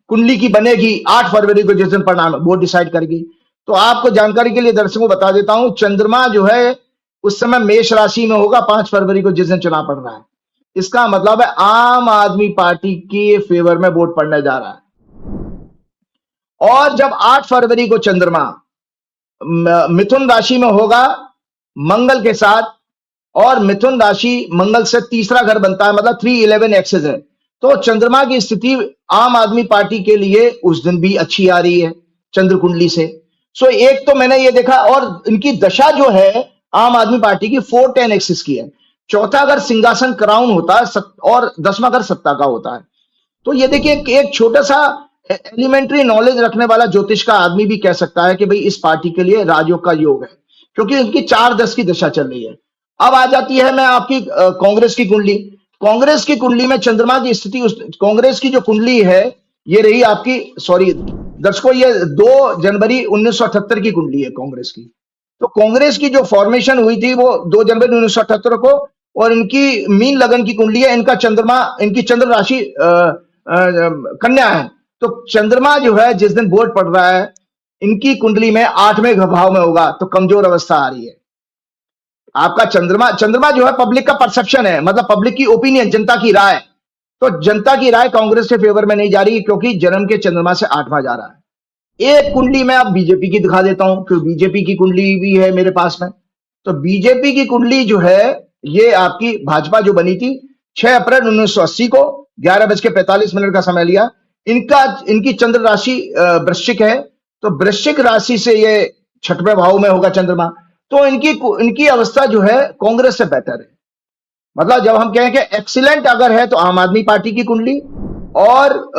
कुंडली की बनेगी 8 फरवरी को जिस दिन परिणाम वो डिसाइड करेगी। तो आपको जानकारी के लिए दर्शकों बता देता हूं, चंद्रमा जो है उस समय मेष राशि में होगा 5 फरवरी को जिस दिन चुनाव पड़ रहा है। इसका मतलब है आम आदमी पार्टी के फेवर में वोट पड़ने जा रहा है। और जब 8 फरवरी को चंद्रमा मिथुन राशि में होगा मंगल के साथ, और मिथुन राशि मंगल से तीसरा घर बनता है, मतलब 311 एक्सेस है। तो चंद्रमा की स्थिति आम आदमी पार्टी के लिए उस दिन भी अच्छी आ रही है चंद्र कुंडली से। सो एक तो मैंने ये देखा, और इनकी दशा जो है आम आदमी पार्टी की 410 एक्सिस की है। चौथा घर सिंहासन क्राउन होता है और 10वां घर सत्ता का होता है। तो ये देखिए एक छोटा सा एलिमेंट्री नॉलेज रखने वाला ज्योतिष का आदमी भी कह सकता है कि भाई इस पार्टी के लिए राजयोग का योग है, क्योंकि इनकी 4-10 की दशा चल रही है। अब आ जाती है मैं आपकी कांग्रेस की कुंडली। कांग्रेस की कुंडली में चंद्रमा की स्थिति, कांग्रेस की जो कुंडली है ये रही आपकी, सॉरी दर्शकों, ये 2 जनवरी 1978 की कुंडली है कांग्रेस की। तो कांग्रेस की जो फॉर्मेशन हुई थी वो 2 जनवरी 1978 को, और इनकी मीन लगन की कुंडली है। इनका चंद्रमा, इनकी चंद्र राशि कन्या है। तो चंद्रमा जो है जिस दिन वोट पड़ रहा है इनकी कुंडली में 8वें भाव में होगा, तो कमजोर अवस्था आ रही है। आपका चंद्रमा जो है पब्लिक का परसेप्शन है, मतलब पब्लिक की ओपिनियन, जनता की राय। तो जनता की राय कांग्रेस के फेवर में नहीं जा रही, क्योंकि जन्म के चंद्रमा से 8वां जा रहा है। एक कुंडली मैं अब बीजेपी की दिखा देता हूं, क्योंकि बीजेपी की कुंडली भी है मेरे पास में। तो बीजेपी की कुंडली जो है ये आपकी भाजपा जो बनी थी 6 अप्रैल 1980 को 11:45 का समय लिया। इनकी चंद्र राशि वृश्चिक है। तो वृश्चिक राशि से ये 6वें भाव में होगा चंद्रमा। तो इनकी अवस्था जो है कांग्रेस से बेहतर है। मतलब जब हम कहें कि एक्सीलेंट अगर है तो आम आदमी पार्टी की कुंडली, और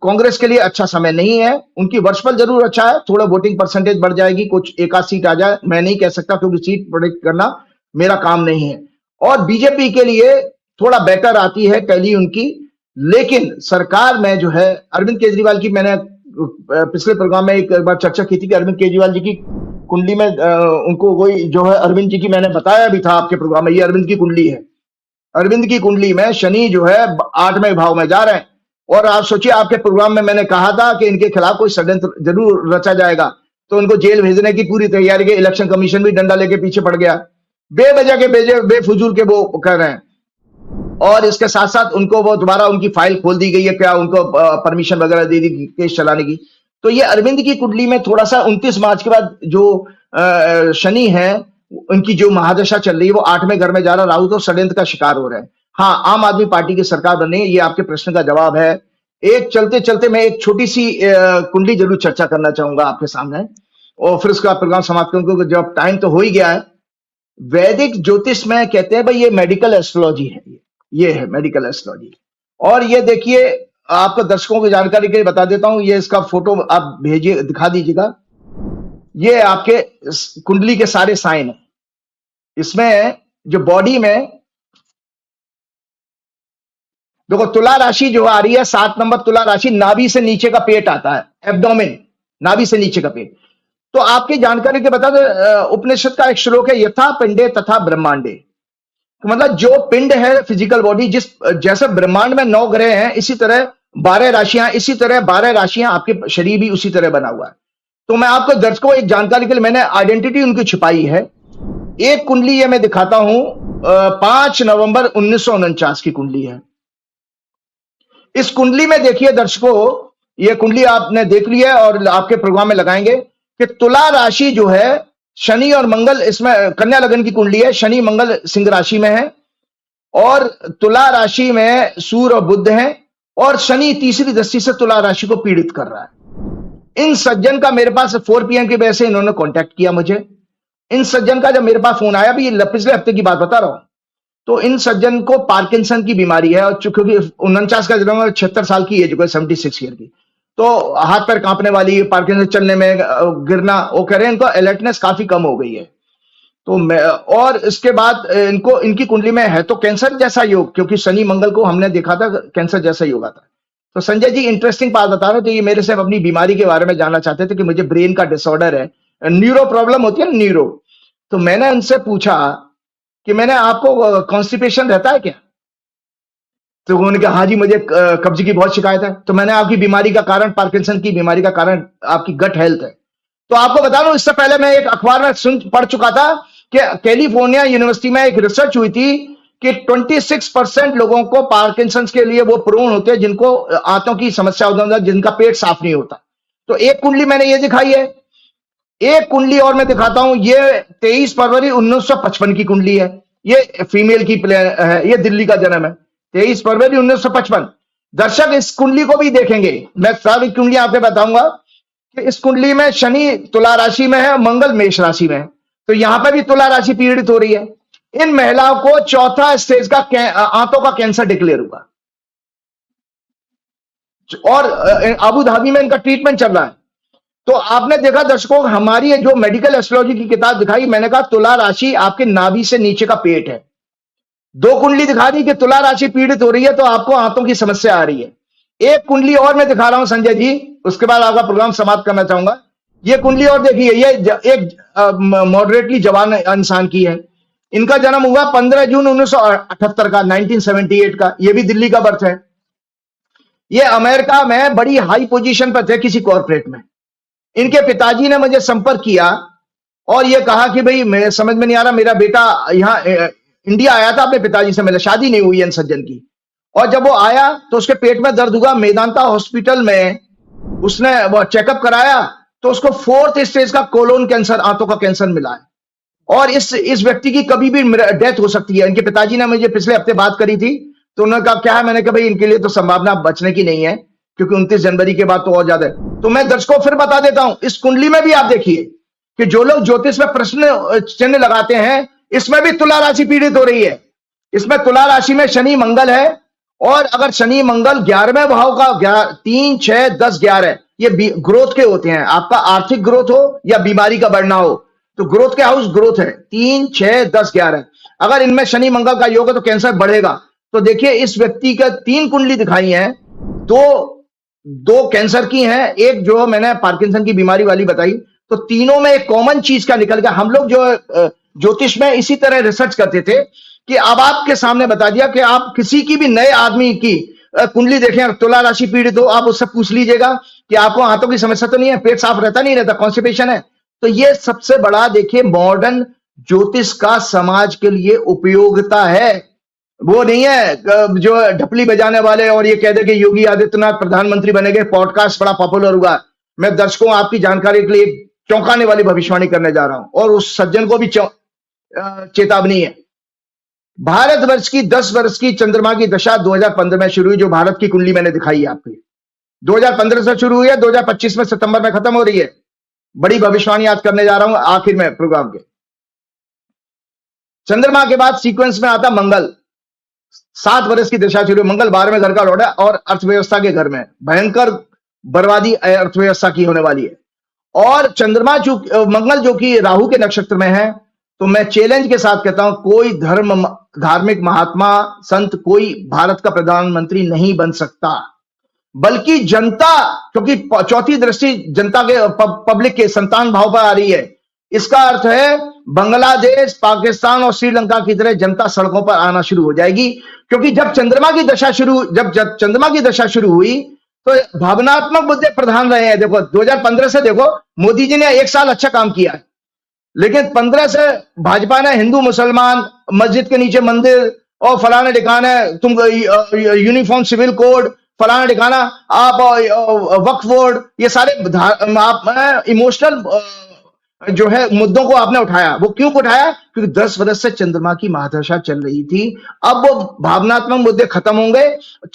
कांग्रेस के लिए अच्छा समय नहीं है। उनकी वर्षफल जरूर अच्छा है, थोड़ा वोटिंग परसेंटेज बढ़ जाएगी, कुछ एक आध सीट आ जाए, मैं नहीं कह सकता क्योंकि सीट प्रेडिक्ट करना मेरा काम नहीं है। और बीजेपी के लिए थोड़ा बेटर आती है टैली उनकी। लेकिन सरकार में जो है अरविंद केजरीवाल की, मैंने पिछले प्रोग्राम में एक बार चर्चा की थी कि अरविंद केजरीवाल जी की कुंडली में उनको वही जो है अरविंद जी की, मैंने बताया भी था आपके प्रोग्राम में, ये अरविंद की कुंडली है। अरविंद की कुंडली में शनि जो है 8वें भाव में जा रहे हैं। और आप सोचिए, आपके प्रोग्राम में मैंने कहा था कि इनके खिलाफ कोई षड्यंत्र जरूर रचा जाएगा, तो उनको जेल भेजने की पूरी तैयारी के इलेक्शन कमीशन भी डंडा लेके पीछे पड़ गया। बेवजह के बेफजूल के वो कर रहे हैं। और इसके साथ साथ उनको वो दोबारा उनकी फाइल खोल दी गई है, क्या उनको परमिशन वगैरह दे दी केस चलाने की। तो ये अरविंद की कुंडली में थोड़ा सा 29 मार्च के बाद जो शनि है उनकी जो महादशा चल रही है वो 8वें घर में जा रहा, राहु तो षड्यंत्र का शिकार हो रहे हैं। हाँ, आम आदमी पार्टी की सरकार बननी है, ये आपके प्रश्न का जवाब है। एक चलते चलते मैं एक छोटी सी कुंडली जरूर चर्चा करना चाहूंगा आपके सामने, और फिर उसका प्रोग्राम समाप्त करूंगा, क्योंकि जब टाइम तो हो ही गया है। वैदिक ज्योतिष में कहते हैं भाई ये मेडिकल एस्ट्रोलॉजी है, ये है मेडिकल एस्ट्रोलॉजी। और ये देखिए, आपको दर्शकों की जानकारी के लिए बता देता हूं, ये इसका फोटो आप भेजिए, दिखा दीजिएगा। ये आपके कुंडली के सारे साइन है। इसमें जो बॉडी में देखो, तुला राशि जो आ रही है 7 नंबर तुला राशि, नाभि से नीचे का पेट आता है, एब्डोमेन, नाभि से नीचे का पेट। तो आपकी जानकारी के बता दो, उपनिषद का एक श्लोक है, यथा पिंडे तथा ब्रह्मांडे। तो मतलब जो पिंड है फिजिकल बॉडी, जिस जैसे ब्रह्मांड में 9 ग्रह हैं, इसी तरह 12 राशियां, इसी तरह 12 राशियां आपके शरीर भी उसी तरह बना हुआ है। तो मैं आपको दर्शकों एक जानकारी के लिए मैंने आइडेंटिटी उनकी छिपाई है। एक कुंडली ये मैं दिखाता हूं, 5 नवंबर 1949 की कुंडली है। इस कुंडली में देखिए दर्शकों, ये कुंडली आपने देख ली है और आपके प्रोग्राम में लगाएंगे कि तुला राशि जो है, शनि और मंगल, इसमें कन्या लगन की कुंडली है, शनि मंगल सिंह राशि में है, और तुला राशि में सूर्य और बुध है, और शनि तीसरी दृष्टि से तुला राशि को पीड़ित कर रहा है। इन सज्जन का मेरे पास 4 PM की वजह से इन्होंने कांटेक्ट किया मुझे। इन सज्जन का जब मेरे पास फोन आया, भी पिछले हफ्ते की बात बता रहा हूं, तो इन सज्जन को पार्किंसन की बीमारी है, और क्योंकि 49 का जन्म है, 76 साल की एज, 76 ईयर की, तो हाथ पैर कांपने वाली, पार्किंसन, चलने में गिरना, वो कह रहे हैं इनको अलर्टनेस काफी कम हो गई है। तो मैं, और इसके बाद इनको, इनकी कुंडली में है तो कैंसर जैसा योग, क्योंकि शनि मंगल को हमने देखा था कैंसर जैसा योग आता है। तो संजय जी इंटरेस्टिंग बात बता रहे हो, तो ये मेरे से अपनी बीमारी के बारे में जानना चाहते थे कि मुझे ब्रेन का डिसऑर्डर है, न्यूरो प्रॉब्लम होती है ना, न्यूरो। तो मैंने उनसे पूछा कि मैंने आपको कॉन्स्टिपेशन रहता है क्या? तो उन्होंने कहा हाँ जी, मुझे कब्ज की बहुत शिकायत है। तो मैंने आपकी बीमारी का कारण, पार्किंसन की बीमारी का कारण आपकी गट हेल्थ है। तो आपको बता दूं, इससे पहले मैं एक अखबार में पढ़ चुका था कि कैलिफोर्निया यूनिवर्सिटी में एक रिसर्च हुई थी कि 26% लोगों को पार्किंसन के लिए वो प्रोन होते हैं जिनको आंतों की समस्या होती है, जिनका पेट साफ नहीं होता। तो एक कुंडली मैंने ये दिखाई है, एक कुंडली और मैं दिखाता हूं, ये 23 फरवरी 1955 की कुंडली है, ये फीमेल की है, ये दिल्ली का जन्म है, 23 फरवरी 1955। दर्शक इस कुंडली को भी देखेंगे, मैं सारी कुंडली आपको बताऊंगा कि इस कुंडली में शनि तुला राशि में है, मंगल मेष राशि में है, तो यहां पर भी तुला राशि पीड़ित हो रही है। इन महिलाओं को 4था स्टेज का आंतों का कैंसर डिक्लेयर हुआ, और अबू धाबी में इनका ट्रीटमेंट चल रहा है। तो आपने देखा दर्शकों, हमारी जो मेडिकल एस्ट्रोलॉजी की किताब दिखाई, मैंने कहा तुला राशि आपके नाभि से नीचे का पेट है। 2 कुंडली दिखा दी कि तुला राशि पीड़ित हो रही है, तो आपको आंतों की समस्या आ रही है। एक कुंडली और मैं दिखा रहा हूं संजय जी, उसके बाद आपका प्रोग्राम समाप्त करना चाहूंगा। ये कुंडली और देखिए, ये एक मॉडरेटली जवान इंसान की है। इनका जन्म हुआ 15 जून 1978 का, 1978 का, ये भी दिल्ली का बर्थ है। ये अमेरिका में बड़ी हाई पोजीशन पर थे किसी कॉर्पोरेट में। इनके पिताजी ने मुझे संपर्क किया और ये कहा कि भाई मैं समझ में नहीं आ रहा, मेरा बेटा यहाँ इंडिया आया था अपने पिताजी से मिले, शादी नहीं हुई है सज्जन की, और जब वो आया तो उसके पेट में दर्द हुआ। मेदांता हॉस्पिटल में उसने वो चेकअप कराया तो उसको 4th स्टेज का कोलोन कैंसर, आंतों का कैंसर मिला है, और इस व्यक्ति की कभी भी डेथ हो सकती है। इनके पिताजी ने मुझे पिछले हफ्ते बात करी थी, तो उन्होंने कहा क्या है, मैंने कहा भाई इनके लिए तो संभावना बचने की नहीं है, क्योंकि 29 जनवरी के बाद तो और ज्यादा है। तो मैं दर्शकों फिर बता देता हूं, इस कुंडली में भी आप देखिए कि जो लोग ज्योतिष में प्रश्न चिन्ह लगाते हैं, इसमें भी तुला राशि पीड़ित हो रही है। इसमें तुला राशि में शनि मंगल है, और अगर शनि मंगल 11वें भाव का 3, 6, 10, 11, ये ग्रोथ के होते हैं। आपका आर्थिक ग्रोथ हो या बीमारी का बढ़ना हो, तो ग्रोथ के हाउस ग्रोथ है 3, 6, 10, 11। अगर इनमें शनि मंगल का योग है तो कैंसर बढ़ेगा। तो देखिए इस व्यक्ति का 3 कुंडली दिखाई है, दो कैंसर की हैं, एक जो मैंने पार्किंसन की बीमारी वाली बताई। तो तीनों में एक कॉमन चीज का निकल गया। हम लोग जो ज्योतिष में इसी तरह रिसर्च करते थे कि अब आपके सामने बता दिया कि आप किसी की भी नए आदमी की कुंडली देखें, तुला राशि पीड़ित हो, आप उससे पूछ लीजिएगा कि आपको हाथों की समस्या तो नहीं है, पेट साफ रहता नहीं रहता, कॉन्स्टिपेशन है। तो ये सबसे बड़ा देखिए मॉडर्न ज्योतिष का समाज के लिए उपयोगिता है। वो नहीं है जो ढपली बजाने वाले और ये कह दे कि योगी आदित्यनाथ प्रधानमंत्री बनेंगे, पॉडकास्ट बड़ा पॉपुलर हुआ। मैं दर्शकों आपकी जानकारी के लिए चौंकाने वाली भविष्यवाणी करने जा रहा हूं, और उस सज्जन को भी चेतावनी है। भारतवर्ष की 10 वर्ष की चंद्रमा की दशा 2015 में शुरू हुई, जो भारत की कुंडली मैंने दिखाई है आपको। 2015 से शुरू हुई है, 2025 में सितंबर में खत्म हो रही है। बड़ी भविष्यवाणी आज करने जा रहा हूं आखिर में प्रोग्राम के। चंद्रमा के बाद सीक्वेंस में आता मंगल। 7 वर्ष की दशा शुरू, मंगल 12वें घर का लॉर्ड है और अर्थव्यवस्था के घर में भयंकर बर्बादी अर्थव्यवस्था की होने वाली है। और चंद्रमा जो मंगल जो कि राहु के नक्षत्र में है, तो मैं चैलेंज के साथ कहता हूं कोई धार्मिक महात्मा संत कोई भारत का प्रधानमंत्री नहीं बन सकता, बल्कि जनता, क्योंकि चौथी दृष्टि जनता के पब्लिक के संतान भाव पर आ रही है। इसका अर्थ है बांग्लादेश, पाकिस्तान और श्रीलंका की तरह जनता सड़कों पर आना शुरू हो जाएगी, क्योंकि जब चंद्रमा की दशा शुरू हुई तो भावनात्मक मुद्दे प्रधान रहे हैं। देखो 2015 से देखो, मोदी जी ने 1 साल अच्छा काम किया है, लेकिन 15 से भाजपा ने हिंदू मुसलमान, मस्जिद के नीचे मंदिर और फलाने ठिकाने, तुम यूनिफॉर्म सिविल कोड, फलाना ठिकाना, आप वक्फ बोर्ड, ये सारे आप इमोशनल जो है मुद्दों को आपने उठाया। वो क्यों उठाया? क्योंकि 10 वर्ष से चंद्रमा की महादशा चल रही थी। अब वो भावनात्मक मुद्दे खत्म होंगे।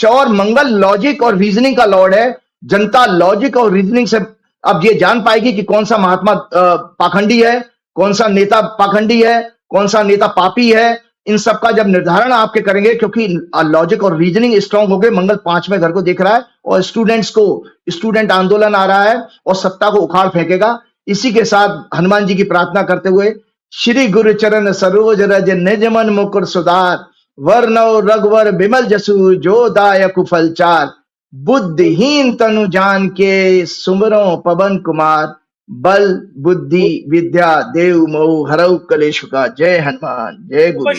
और मंगल लॉजिक और रीजनिंग का लॉर्ड है। जनता लॉजिक और रीजनिंग से अब ये जान पाएगी कि कौन सा महात्मा पाखंडी है, कौन सा नेता पाखंडी है, कौन सा नेता पापी है। इन सब का जब निर्धारण आपके करेंगे, क्योंकि लॉजिक और रीजनिंग स्ट्रांग हो गए। मंगल 5वें घर को देख रहा है और स्टूडेंट आंदोलन आ रहा है और सत्ता को उखाड़ फेंकेगा। इसी के साथ हनुमान जी की प्रार्थना करते हुए, श्री गुरु चरण सरोज रज निज मन मुकुर सुधार, वर्णव रघुवर बिमल जसु जो दायक फलचार, बुद्धिहीन तनु जान के सुमरो पवन कुमार, बल बुद्धि विद्या देव मोह हरऊ कलेश का। जय हनुमान, जय गुरु,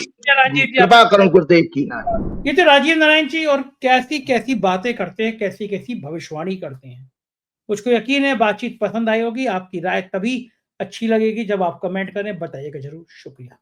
कृपा करुण गुरुदेव की नाम। ये तो राजीव नारायण जी और कैसी कैसी बातें करते हैं, कैसी कैसी भविष्यवाणी करते हैं। मुझको यकीन है बातचीत पसंद आई होगी। आपकी राय तभी अच्छी लगेगी जब आप कमेंट करें, बताइएगा जरूर। शुक्रिया।